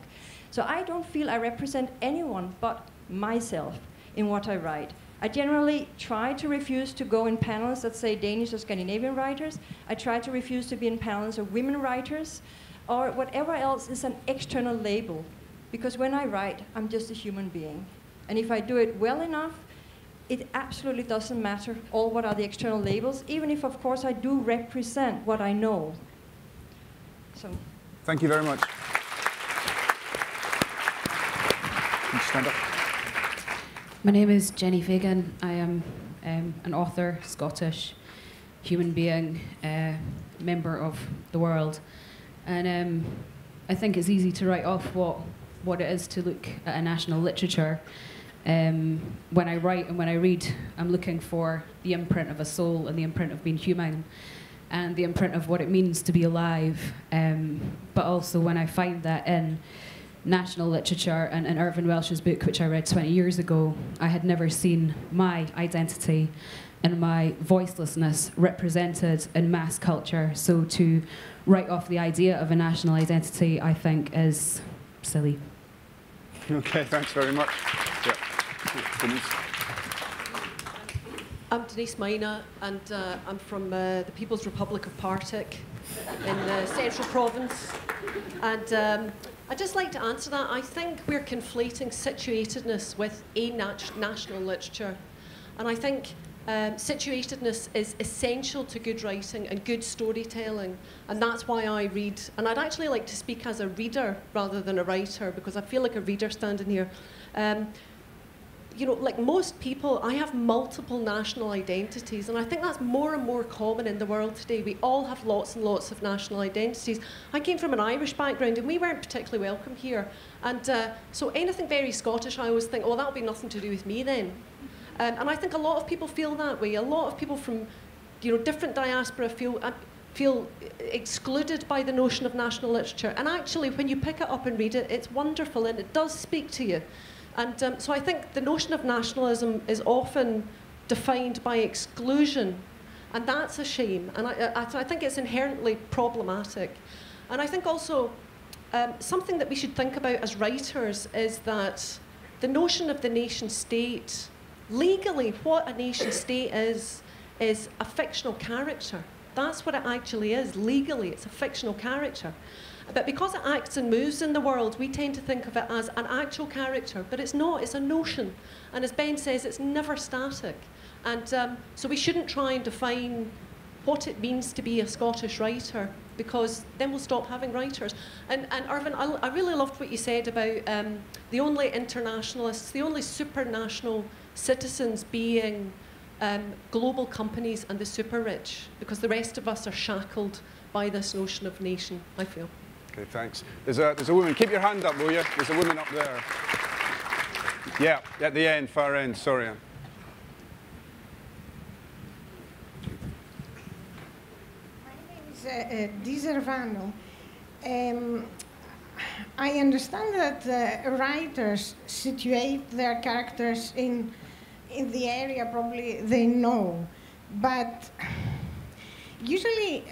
[SPEAKER 5] So I don't feel I represent anyone but myself in what I write. I generally try to refuse to go in panels that say Danish or Scandinavian writers. I try to refuse to be in panels of women writers or whatever else is an external label. Because when I write, I'm just a human being. And if I do it well enough, it absolutely doesn't matter all what are the external labels, even if, of course, I do represent what I know. So.
[SPEAKER 2] Thank you very much. Can you stand up?
[SPEAKER 7] My name is Jenny Fagan. I am an author, Scottish, human being, member of the world. And I think it's easy to write off what it is to look at a national literature. When I write and when I read, I'm looking for the imprint of a soul and the imprint of being human and the imprint of what it means to be alive. But also when I find that in national literature and in Irvine Welsh's book, which I read 20 years ago, I had never seen my identity and my voicelessness represented in mass culture. So to write off the idea of a national identity, I think, is silly.
[SPEAKER 2] Okay, thanks very much. Yeah. Denise.
[SPEAKER 8] I'm Denise Mina, and I'm from the People's Republic of Partick in the Central Province. And I'd just like to answer that. I think we're conflating situatedness with a national literature. And I think situatedness is essential to good writing and good storytelling. And that's why I read. And I'd actually like to speak as a reader rather than a writer, because I feel like a reader standing here. You know, like most people, I have multiple national identities, and I think that's more and more common in the world today. We all have lots and lots of national identities. I came from an Irish background, and we weren't particularly welcome here. And so anything very Scottish, I always think, oh, that'll be nothing to do with me then. And I think a lot of people feel that way. A lot of people from, you know, different diaspora feel excluded by the notion of national literature. And actually, when you pick it up and read it, it's wonderful, and it does speak to you. And so I think the notion of nationalism is often defined by exclusion, and that's a shame. And I think it's inherently problematic. And I think also something that we should think about as writers is that the notion of the nation state, legally what a nation state is a fictional character. That's what it actually is. Legally, it's a fictional character. But because it acts and moves in the world, we tend to think of it as an actual character, but it's not, it's a notion. And as Ben says, it's never static. And so we shouldn't try and define what it means to be a Scottish writer, because then we'll stop having writers. And Irvine, I really loved what you said about the only internationalists, the only supranational citizens being global companies and the super rich, because the rest of us are shackled by this notion of nation, I feel.
[SPEAKER 2] Okay, thanks. There's a woman. Keep your hand up, will you? There's a woman up there. Yeah, at the end, far end. Sorry.
[SPEAKER 11] My name is Di Servano. I understand that writers situate their characters in the area probably they know, but usually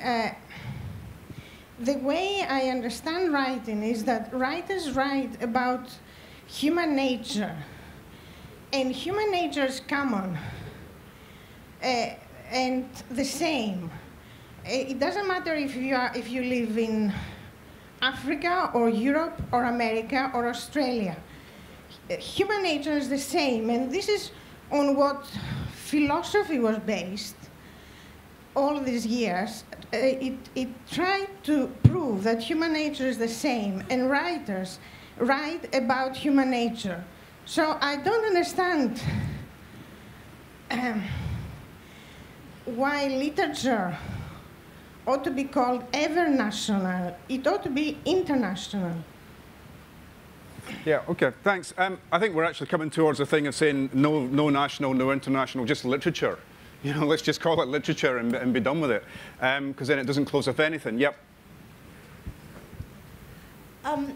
[SPEAKER 11] the way I understand writing is that writers write about human nature, and human nature is common and the same. It doesn't matter if you live in Africa or Europe or America or Australia. Human nature is the same, and this is on what philosophy was based all these years. It tried to prove that human nature is the same, and writers write about human nature. So I don't understand why literature ought to be called ever national. It ought to be international.
[SPEAKER 2] Yeah, okay, thanks. I think we're actually coming towards a thing of saying no national, no international, just literature. You know, let's just call it literature and be done with it, because then it doesn't close off anything. Yep.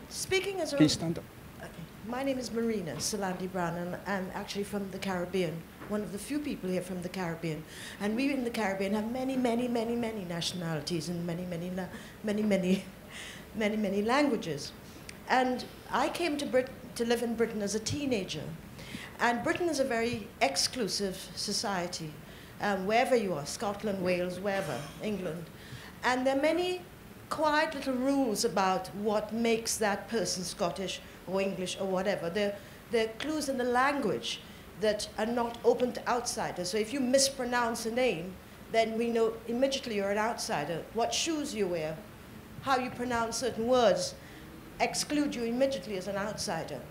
[SPEAKER 12] Speaking as a...
[SPEAKER 2] Can you stand up?
[SPEAKER 12] Okay. My name is Marina Solandi Brown, and I'm actually from the Caribbean, one of the few people here from the Caribbean. And we in the Caribbean have many, many, many, many nationalities and many, many languages. And I came to live in Britain as a teenager. And Britain is a very exclusive society. Wherever you are, Scotland, Wales, wherever, England. And there are many quiet little rules about what makes that person Scottish or English or whatever. There are clues in the language that are not open to outsiders. So if you mispronounce a name, then we know immediately you're an outsider. What shoes you wear, how you pronounce certain words, exclude you immediately as an outsider.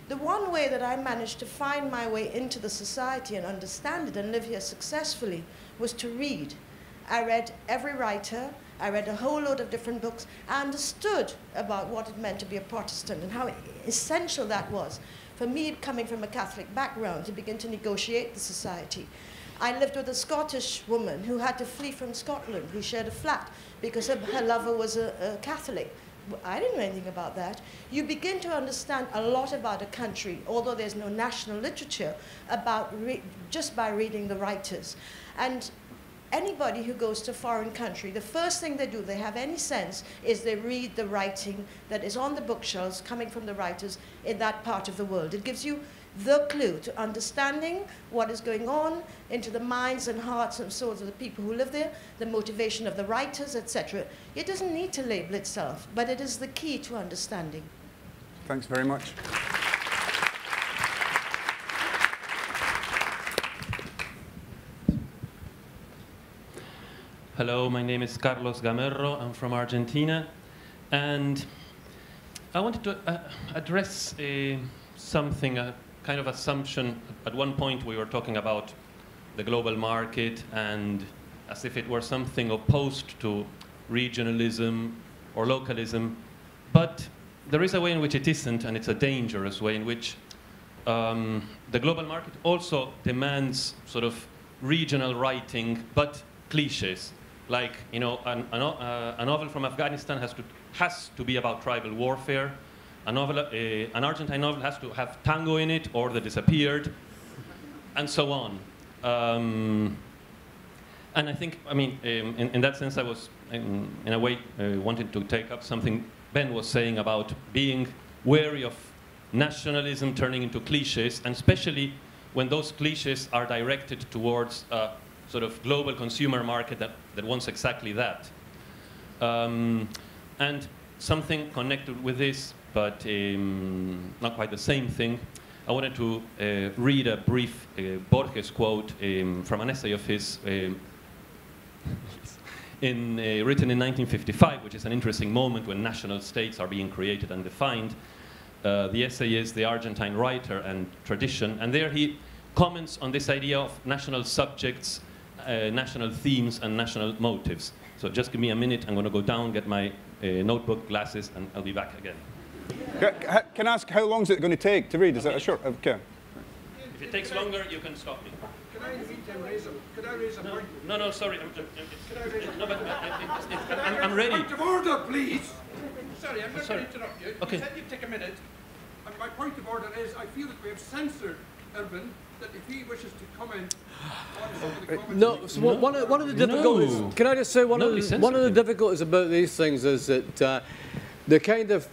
[SPEAKER 12] The one way that I managed to find my way into the society and understand it and live here successfully was to read. I read every writer, I read a whole load of different books. I understood about what it meant to be a Protestant and how essential that was. For me, coming from a Catholic background, to begin to negotiate the society. I lived with a Scottish woman who had to flee from Scotland, who shared a flat because her lover was a Catholic. I didn't know anything about that. You begin to understand a lot about a country, although there's no national literature, about just by reading the writers. And anybody who goes to a foreign country, the first thing they do, they have any sense, is they read the writing that is on the bookshelves coming from the writers in that part of the world. It gives you the clue to understanding what is going on into the minds and hearts and souls of the people who live there, the motivation of the writers, etc. It doesn't need to label itself, but it is the key to understanding.
[SPEAKER 2] Thanks very much.
[SPEAKER 13] Hello, my name is Carlos Gamerro. I'm from Argentina. And I wanted to address something, a kind of assumption. At one point, we were talking about the global market and as if it were something opposed to regionalism or localism. But there is a way in which it isn't, and it's a dangerous way in which the global market also demands sort of regional writing, but cliches. Like, you know, a novel from Afghanistan has to be about tribal warfare. An Argentine novel has to have tango in it, or The Disappeared, and so on. And I think, I mean, in that sense, I was, in a way, wanting to take up something Ben was saying about being wary of nationalism turning into cliches, and especially when those cliches are directed towards a sort of global consumer market that wants exactly that. And something connected with this, but not quite the same thing, I wanted to read a brief Borges quote from an essay of his written in 1955, which is an interesting moment when national states are being created and defined. The essay is The Argentine Writer and Tradition, and there he comments on this idea of national subjects, national themes, and national motives. So just give me a minute, I'm going to go down, get my notebook, glasses, and I'll be back again.
[SPEAKER 2] Can I ask, how long is it going to take to read? Is that a short? Okay.
[SPEAKER 13] If it takes longer, you can stop me.
[SPEAKER 14] Can I raise a point?
[SPEAKER 13] No, sorry. I'm ready.
[SPEAKER 14] Point of order, please. Sorry, I'm not going to interrupt you.
[SPEAKER 13] Okay.
[SPEAKER 14] You said you'd take a minute. And my point of order is, I feel that we have censored Irvine, that if he wishes to comment on some of the comments...
[SPEAKER 3] No, so one of the difficulties... Can I just say, one of the difficulties about these things is that the kind of...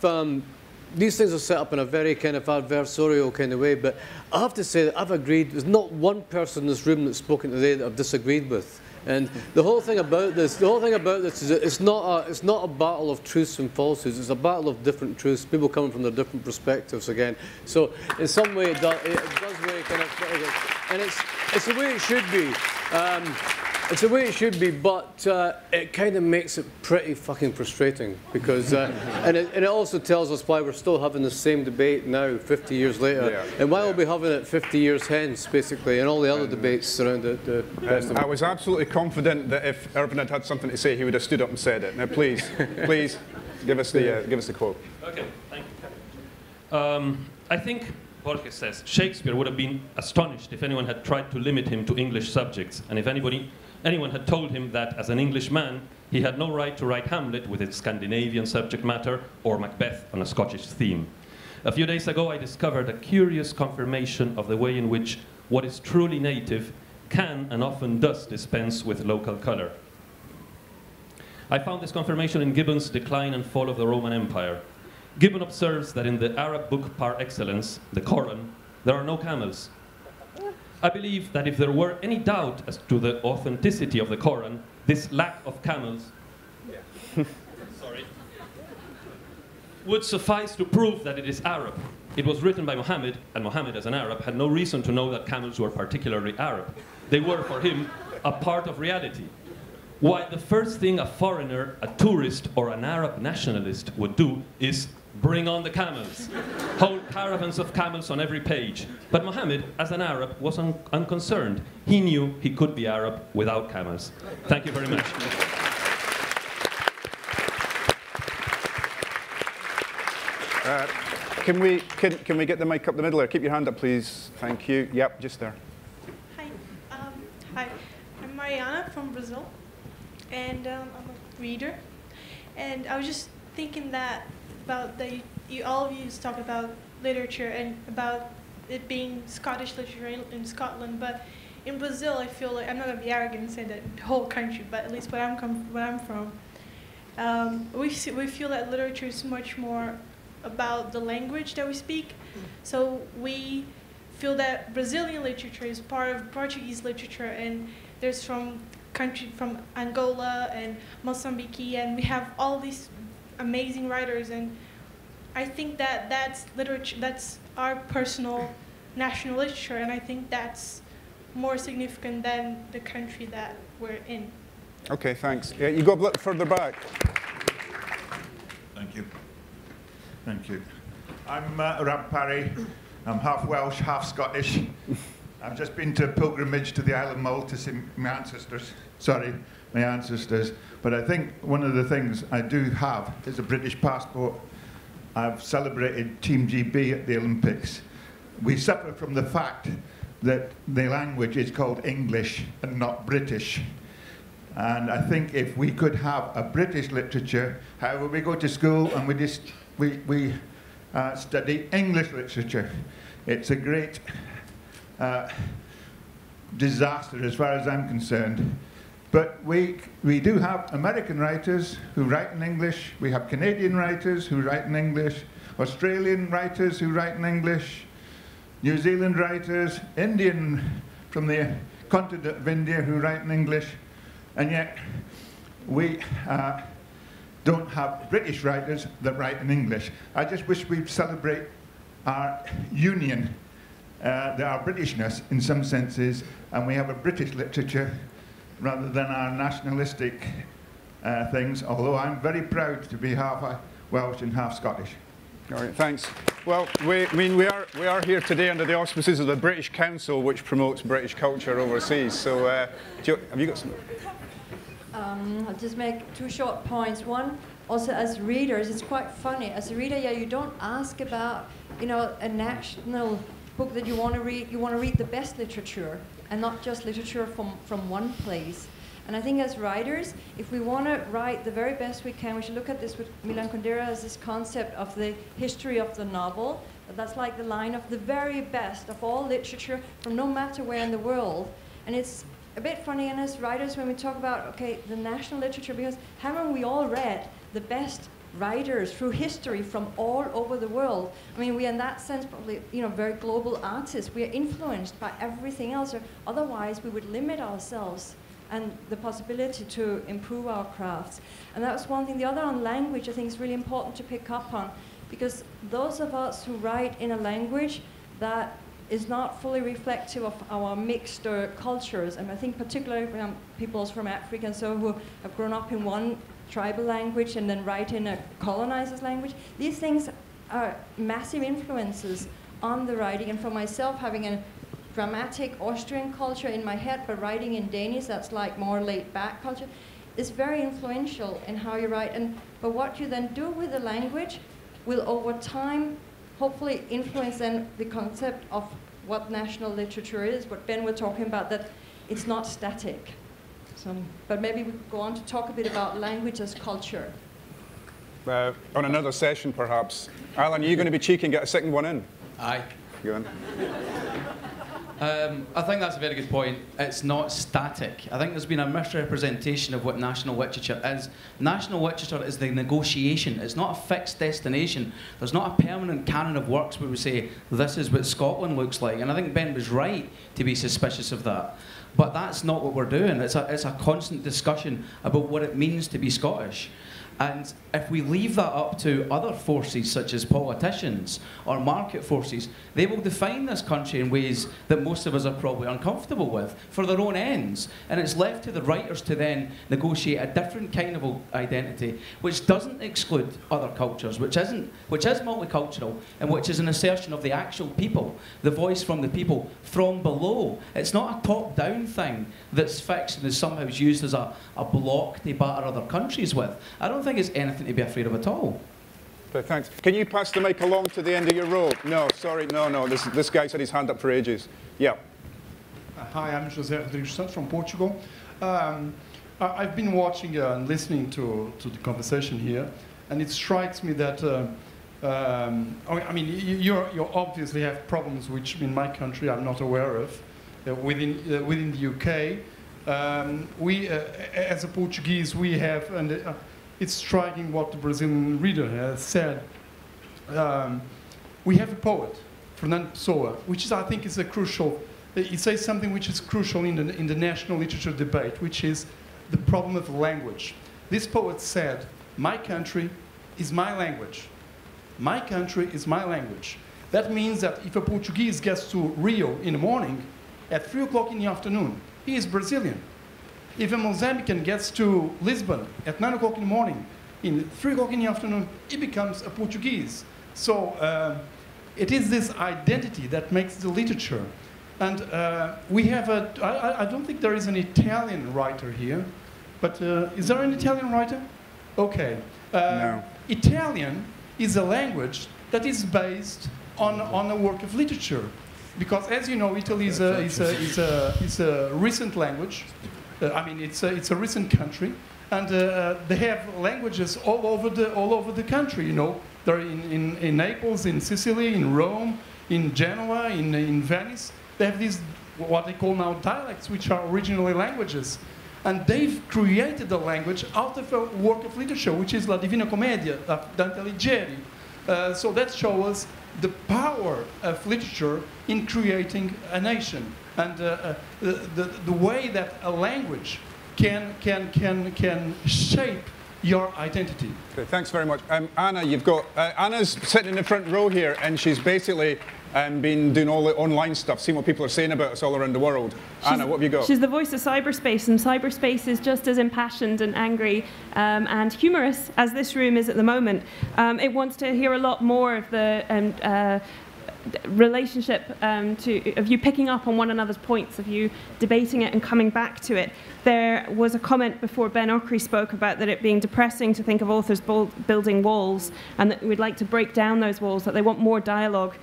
[SPEAKER 3] these things are set up in a very kind of adversarial kind of way, but I have to say that I've agreed, there's not one person in this room that's spoken today that I've disagreed with. And the whole thing about this is that it's not a battle of truths and falsehoods, it's a battle of different truths, people coming from their different perspectives again. So in some way it does really kind of, and it's the way it should be. It's the way it should be, but it kind of makes it pretty fucking frustrating because, and it also tells us why we're still having the same debate now, 50 years later, and why we'll be having it 50 years hence, basically, and all the other debates around it.
[SPEAKER 2] I was absolutely confident that if Irvine had something to say, he would have stood up and said it. Now, please, give us the quote.
[SPEAKER 13] Okay, thank you. I think Borges says Shakespeare would have been astonished if anyone had tried to limit him to English subjects, and if anyone had told him that, as an Englishman, he had no right to write Hamlet with its Scandinavian subject matter or Macbeth on a Scottish theme. A few days ago, I discovered a curious confirmation of the way in which what is truly native can and often does dispense with local color. I found this confirmation in Gibbon's Decline and Fall of the Roman Empire. Gibbon observes that in the Arab book par excellence, the Koran, there are no camels. I believe that if there were any doubt as to the authenticity of the Koran, this lack of camels would suffice to prove that it is Arab. It was written by Muhammad, and Muhammad, as an Arab, had no reason to know that camels were particularly Arab. They were, for him, a part of reality. Why the first thing a foreigner, a tourist, or an Arab nationalist would do is bring on the camels. Whole caravans of camels on every page. But Muhammad, as an Arab, was unconcerned. He knew he could be Arab without camels. Thank you very much.
[SPEAKER 2] Can we get the mic up the middle there? Keep your hand up, please. Thank you. Yep, just there.
[SPEAKER 15] Hi, I'm Mariana from Brazil, and I'm a reader. And I was just thinking that about all of you talk about literature and about it being Scottish literature in Scotland, but in Brazil, I feel like, I'm not going to be arrogant and say that the whole country, but at least where I'm from, we feel that literature is much more about the language that we speak. So we feel that Brazilian literature is part of Portuguese literature, and there's from Angola and Mozambique, and we have all these amazing writers, and I think that that's literature, that's our personal national literature, and I think that's more significant than the country that we're in.
[SPEAKER 2] Okay, thanks. Yeah, you go a bit further back.
[SPEAKER 10] Thank you. Thank you. I'm Rab Parry. I'm half Welsh, half Scottish. I've just been to a pilgrimage to the Isle of Mull to see my ancestors. Sorry, my ancestors. But I think one of the things I do have is a British passport. I've celebrated Team GB at the Olympics. We suffer from the fact that the language is called English and not British. And I think if we could have a British literature, however we go to school and we study English literature. It's a great disaster as far as I'm concerned. But we do have American writers who write in English. We have Canadian writers who write in English, Australian writers who write in English, New Zealand writers, Indian from the continent of India who write in English. And yet we don't have British writers that write in English. I just wish we'd celebrate our union, our Britishness in some senses, and we have a British literature rather than our nationalistic things, although I'm very proud to be half Welsh and half Scottish.
[SPEAKER 2] All right, thanks. Well, we are here today under the auspices of the British Council, which promotes British culture overseas. So have you got some?
[SPEAKER 5] I'll just make two short points. One, also as readers, it's quite funny. As a reader, yeah, you don't ask about, a national book that you want to read. You want to read the best literature and not just literature from one place. And I think as writers, if we want to write the very best we can, we should look at this with Milan Kundera as this concept of the history of the novel. That's like the line of the very best of all literature from no matter where in the world. And it's a bit funny, and as writers, when we talk about, okay, the national literature, because haven't we all read the best writers through history from all over the world? I mean, we are in that sense probably, very global artists. We are influenced by everything else, or otherwise we would limit ourselves and the possibility to improve our crafts. And that was one thing. The other on language, I think is really important to pick up on, because those of us who write in a language that is not fully reflective of our mixed cultures, and I think particularly people from Africa and so who have grown up in one tribal language and then write in a colonizer's language, these things are massive influences on the writing. And for myself, having a dramatic Austrian culture in my head, but writing in Danish, that's like more laid-back culture, is very influential in how you write. But what you then do with the language will, over time, hopefully influence then the concept of what national literature is, what Ben was talking about, that it's not static. So, but maybe we go on to talk a bit about language as culture.
[SPEAKER 2] On another session, perhaps. Alan, are you going to be cheeky and get a second one in?
[SPEAKER 16] Aye.
[SPEAKER 2] Go on.
[SPEAKER 16] I think that's a very good point. It's not static. I think there's been a misrepresentation of what national literature is. National literature is the negotiation. It's not a fixed destination. There's not a permanent canon of works where we say, this is what Scotland looks like. And I think Ben was right to be suspicious of that. But that's not what we're doing. It's a constant discussion about what it means to be Scottish. And if we leave that up to other forces, such as politicians or market forces, they will define this country in ways that most of us are probably uncomfortable with for their own ends. And it's left to the writers to then negotiate a different kind of identity, which doesn't exclude other cultures, which is multicultural, and which is an assertion of the actual people, the voice from the people from below. It's not a top-down thing that's fixed and is somehow used as a block to batter other countries with. I don't think it's anything to be afraid of at all.
[SPEAKER 2] Okay, thanks. Can you pass the mic along to the end of your row? No, sorry, no. This guy's had his hand up for ages. Yeah.
[SPEAKER 17] Hi, I'm José Rodrigues from Portugal. I've been watching and listening to the conversation here, and it strikes me that I mean, you obviously have problems which in my country I'm not aware of. within the UK. We, as a Portuguese, we have, and it's striking what the Brazilian reader has said. We have a poet, Fernando Pessoa, which is, I think, is a crucial. He says something which is crucial in the national literature debate, which is the problem of language. This poet said, "My country is my language. My country is my language." That means that if a Portuguese gets to Rio in the morning, at 3 o'clock in the afternoon, he is Brazilian. If a Mozambican gets to Lisbon at 9 o'clock in the morning, in 3 o'clock in the afternoon, he becomes a Portuguese. So it is this identity that makes the literature. And we have I don't think there is an Italian writer here, but is there an Italian writer? Okay.
[SPEAKER 2] No.
[SPEAKER 17] Italian is a language that is based on a work of literature. Because, as you know, Italy is a recent language. I mean, it's a recent country, and they have languages all over the country. You know, they're in Naples, in Sicily, in Rome, in Genoa, in Venice. They have these what they call now dialects, which are originally languages, and they've created a language out of a work of literature, which is La Divina Commedia of Dante Alighieri. So that shows us the power of literature in creating a nation, and the way that a language can shape your identity.
[SPEAKER 2] Okay, thanks very much. Anna, you've got Anna's sitting in the front row here, and she's basically been doing all the online stuff, seeing what people are saying about us all around the world. Anna, what have you got?
[SPEAKER 18] She's the voice of cyberspace, and cyberspace is just as impassioned and angry and humorous as this room is at the moment. It wants to hear a lot more of the relationship of you picking up on one another's points, of you debating it and coming back to it. There was a comment before Ben Ockery spoke about that it being depressing to think of authors building walls, and that we'd like to break down those walls, that they want more dialogue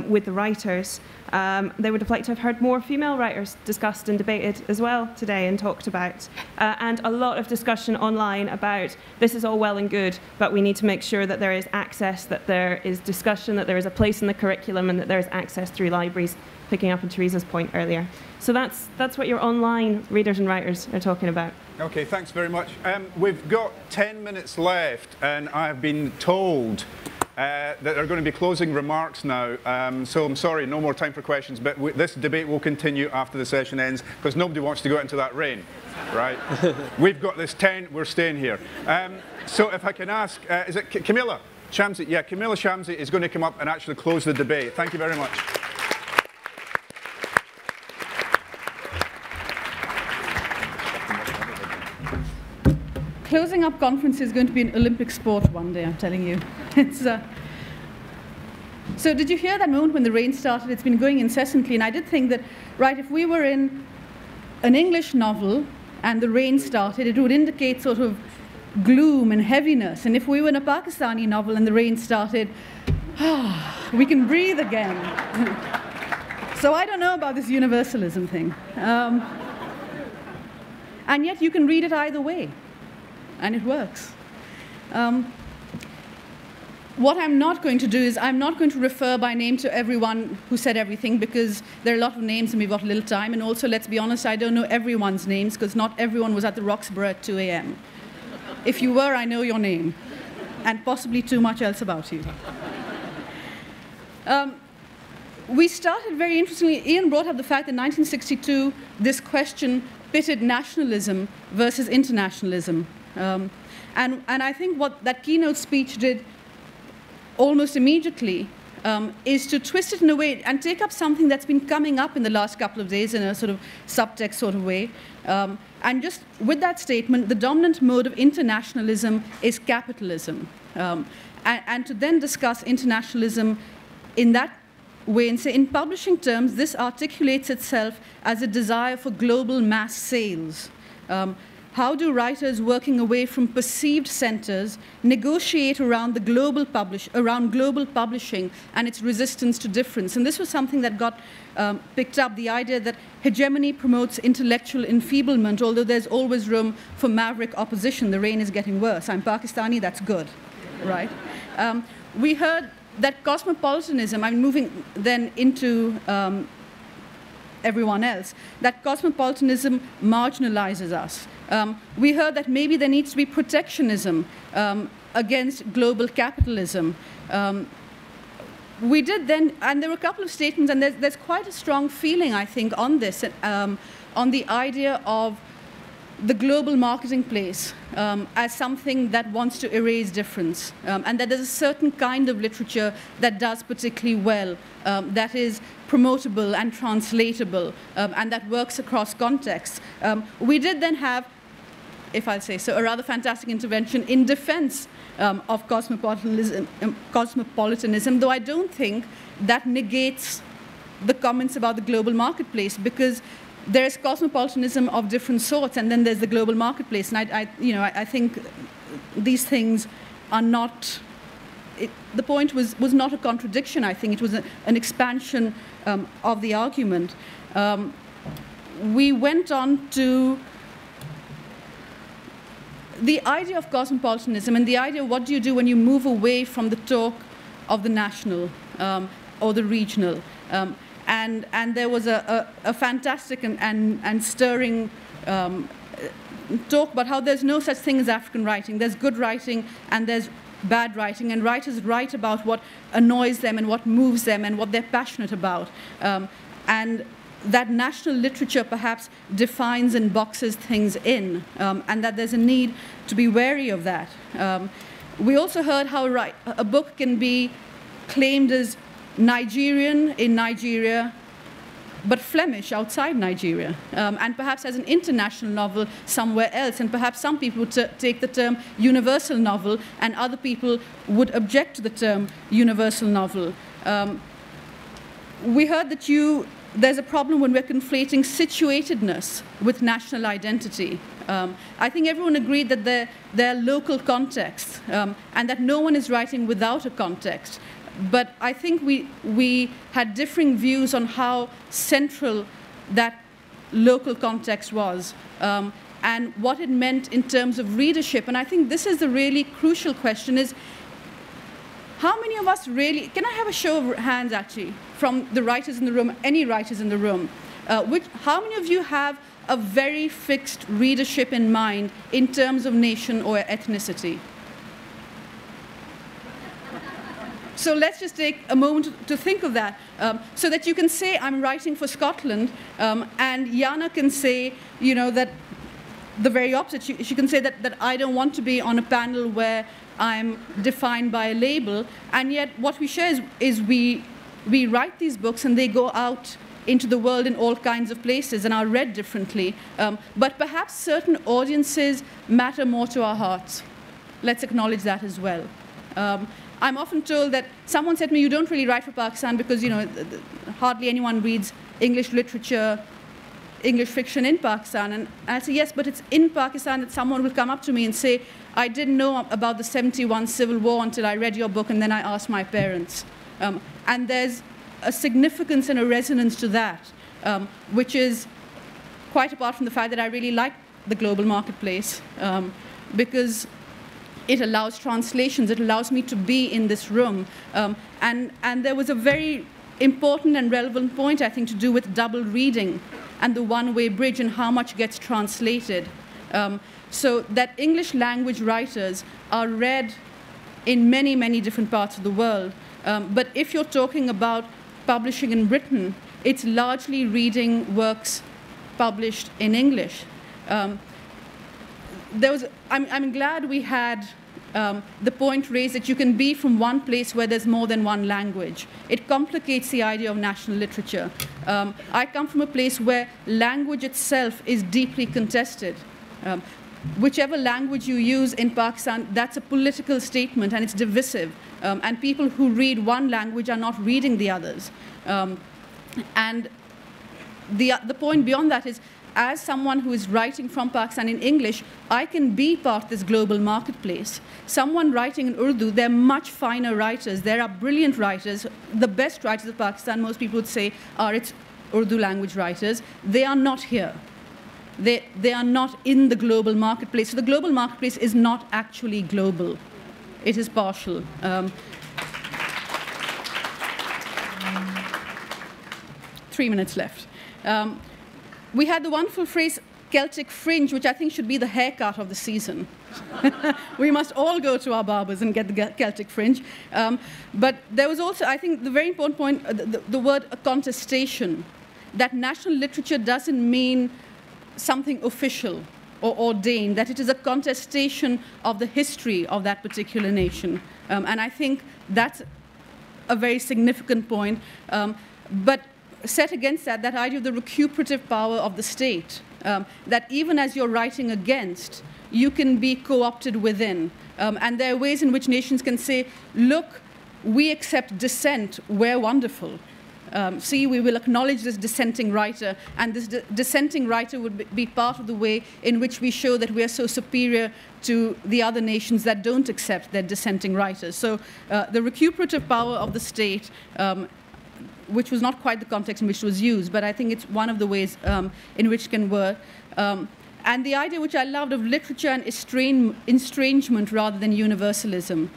[SPEAKER 18] with the writers. They would have liked to have heard more female writers discussed and debated as well today and talked about. And a lot of discussion online about this is all well and good, but we need to make sure that there is access, that there is discussion, that there is a place in the curriculum, and that there is access through libraries, picking up on Teresa's point earlier. So that's what your online readers and writers are talking about.
[SPEAKER 2] Okay, thanks very much. We've got 10 minutes left, and I've been told that there are going to be closing remarks now, so I'm sorry, no more time for questions, but this debate will continue after the session ends, because nobody wants to go out into that rain, right? We've got this tent, we're staying here. So if I can ask, is it Camilla Shamsi? Yeah, Camilla Shamsi is going to come up and actually close the debate. Thank you very much.
[SPEAKER 23] Closing up conference is going to be an Olympic sport one day, I'm telling you. So did you hear that moment when the rain started? It's been going incessantly, and I did think that, right, if we were in an English novel and the rain started, it would indicate sort of gloom and heaviness. And if we were in a Pakistani novel and the rain started, we can breathe again. So I don't know about this universalism thing. And yet you can read it either way. And it works. What I'm not going to do is I'm not going to refer by name to everyone who said everything, because there are a lot of names and we've got little time. And also, let's be honest, I don't know everyone's names, because not everyone was at the Roxburgh at 2 a.m. If you were, I know your name, and possibly too much else about you. We started very interestingly. Ian brought up the fact that in 1962, this question pitted nationalism versus internationalism. And I think what that keynote speech did almost immediately is to twist it in a way and take up something that's been coming up in the last couple of days in a sort of subtext sort of way. And just with that statement, the dominant mode of internationalism is capitalism. And to then discuss internationalism in that way and say, in publishing terms, this articulates itself as a desire for global mass sales. How do writers working away from perceived centers negotiate around global publishing and its resistance to difference? And this was something that got picked up, the idea that hegemony promotes intellectual enfeeblement, although there's always room for maverick opposition. The rain is getting worse. I'm Pakistani, that's good, right? We heard that cosmopolitanism, I'm moving then into everyone else, that cosmopolitanism marginalizes us. We heard that maybe there needs to be protectionism against global capitalism. We did then, and there were a couple of statements, and there's quite a strong feeling, I think, on this, on the idea of the global marketing place as something that wants to erase difference, and that there's a certain kind of literature that does particularly well, that is promotable and translatable, and that works across contexts. We did then have, if I'll say so, a rather fantastic intervention in defense of cosmopolitanism, though I don't think that negates the comments about the global marketplace, because there is cosmopolitanism of different sorts, and then there's the global marketplace. And I think these things are not. The point was not a contradiction. I think it was an expansion of the argument. We went on to the idea of cosmopolitanism and the idea of what do you do when you move away from the talk of the national or the regional. And there was a fantastic and stirring talk about how there's no such thing as African writing. There's good writing and there's bad writing, and writers write about what annoys them and what moves them and what they're passionate about. And that national literature perhaps defines and boxes things in, and that there's a need to be wary of that. We also heard how a book can be claimed as Nigerian in Nigeria, but Flemish outside Nigeria, and perhaps as an international novel somewhere else, and perhaps some people would take the term universal novel, and other people would object to the term universal novel. We heard that there's a problem when we're conflating situatedness with national identity. I think everyone agreed that there are local contexts, and that no one is writing without a context. But I think we had differing views on how central that local context was, and what it meant in terms of readership. And I think this is the really crucial question, is how many of us really, can I have a show of hands actually, from the writers in the room, any writers in the room, how many of you have a very fixed readership in mind in terms of nation or ethnicity? So let's just take a moment to think of that, so that you can say, I'm writing for Scotland, and Jana can say, that the very opposite. She can say that I don't want to be on a panel where I'm defined by a label, and yet what we share is we write these books and they go out into the world in all kinds of places and are read differently. But perhaps certain audiences matter more to our hearts. Let's acknowledge that as well. I'm often told that someone said to me, you don't really write for Pakistan because, hardly anyone reads English literature, English fiction in Pakistan. And I say, yes, but it's in Pakistan that someone will come up to me and say, I didn't know about the 71 Civil War until I read your book, and then I asked my parents. And there's a significance and a resonance to that, which is quite apart from the fact that I really like the global marketplace, because it allows translations. It allows me to be in this room. And there was a very important and relevant point, I think, to do with double reading and the one-way bridge and how much gets translated. So that English language writers are read in many, many different parts of the world. But if you're talking about publishing in Britain, it's largely reading works published in English. I'm glad we had the point raised that you can be from one place where there's more than one language. It complicates the idea of national literature. I come from a place where language itself is deeply contested. Whichever language you use in Pakistan, that's a political statement and it's divisive. And people who read one language are not reading the others. And the point beyond that is, as someone who is writing from Pakistan in English, I can be part of this global marketplace. Someone writing in Urdu, they're much finer writers. There are brilliant writers. The best writers of Pakistan, most people would say, are its Urdu language writers. They are not here. They are not in the global marketplace. So the global marketplace is not actually global. It is partial. 3 minutes left. We had the wonderful phrase Celtic fringe, which I think should be the haircut of the season. We must all go to our barbers and get the Celtic fringe. But there was also, I think, the very important point, the word contestation, that national literature doesn't mean something official or ordained, that it is a contestation of the history of that particular nation. And I think that's a very significant point. But set against that, that idea of the recuperative power of the state, that even as you're writing against, you can be co-opted within. And there are ways in which nations can say, look, we accept dissent, we're wonderful. See, we will acknowledge this dissenting writer, and this dissenting writer would be part of the way in which we show that we are so superior to the other nations that don't accept their dissenting writers. So the recuperative power of the state, which was not quite the context in which it was used, but I think it's one of the ways in which it can work. And the idea which I loved of literature and estrangement rather than universalism.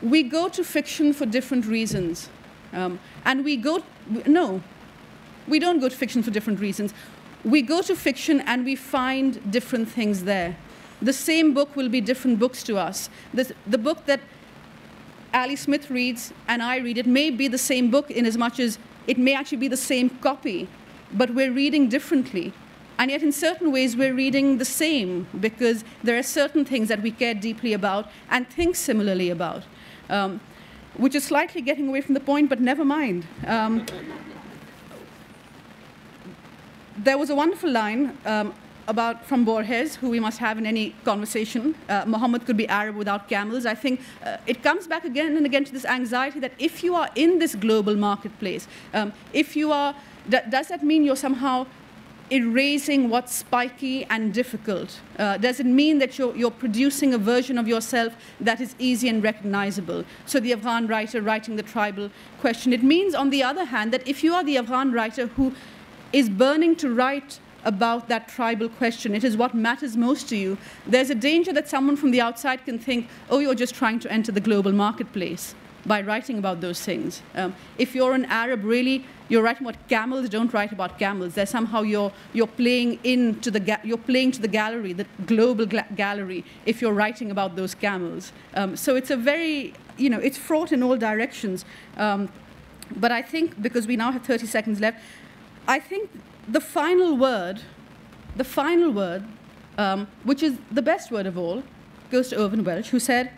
[SPEAKER 23] We go to fiction for different reasons. And we don't go to fiction for different reasons. We go to fiction and we find different things there. The same book will be different books to us. The book that Ali Smith reads and I read, it may be the same book in as much as it may actually be the same copy, but we're reading differently. And yet in certain ways we're reading the same because there are certain things that we care deeply about and think similarly about. Which is slightly getting away from the point, but never mind. There was a wonderful line from Borges, who we must have in any conversation. Muhammad could be Arab without camels. I think it comes back again and again to this anxiety that if you are in this global marketplace, if you are, does that mean you're somehow erasing what's spiky and difficult? Does it mean that you're producing a version of yourself that is easy and recognizable? So the Afghan writer writing the tribal question. It means, on the other hand, that if you are the Afghan writer who is burning to write about that tribal question, it is what matters most to you, there's a danger that someone from the outside can think, oh, you're just trying to enter the global marketplace by writing about those things. If you're an Arab, really, you're writing about camels, don't write about camels. There's somehow you're playing to the gallery, the global gallery, if you're writing about those camels. So it's a very, it's fraught in all directions. But I think, because we now have 30 seconds left, I think the final word, which is the best word of all, goes to Irvine Welsh, who said,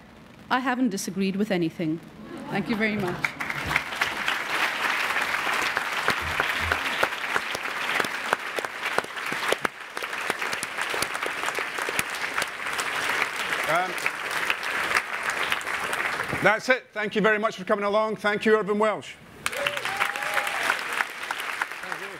[SPEAKER 23] I haven't disagreed with anything. Thank you very much.
[SPEAKER 2] That's it. Thank you very much for coming along. Thank you, Irvine Welsh. Thank you.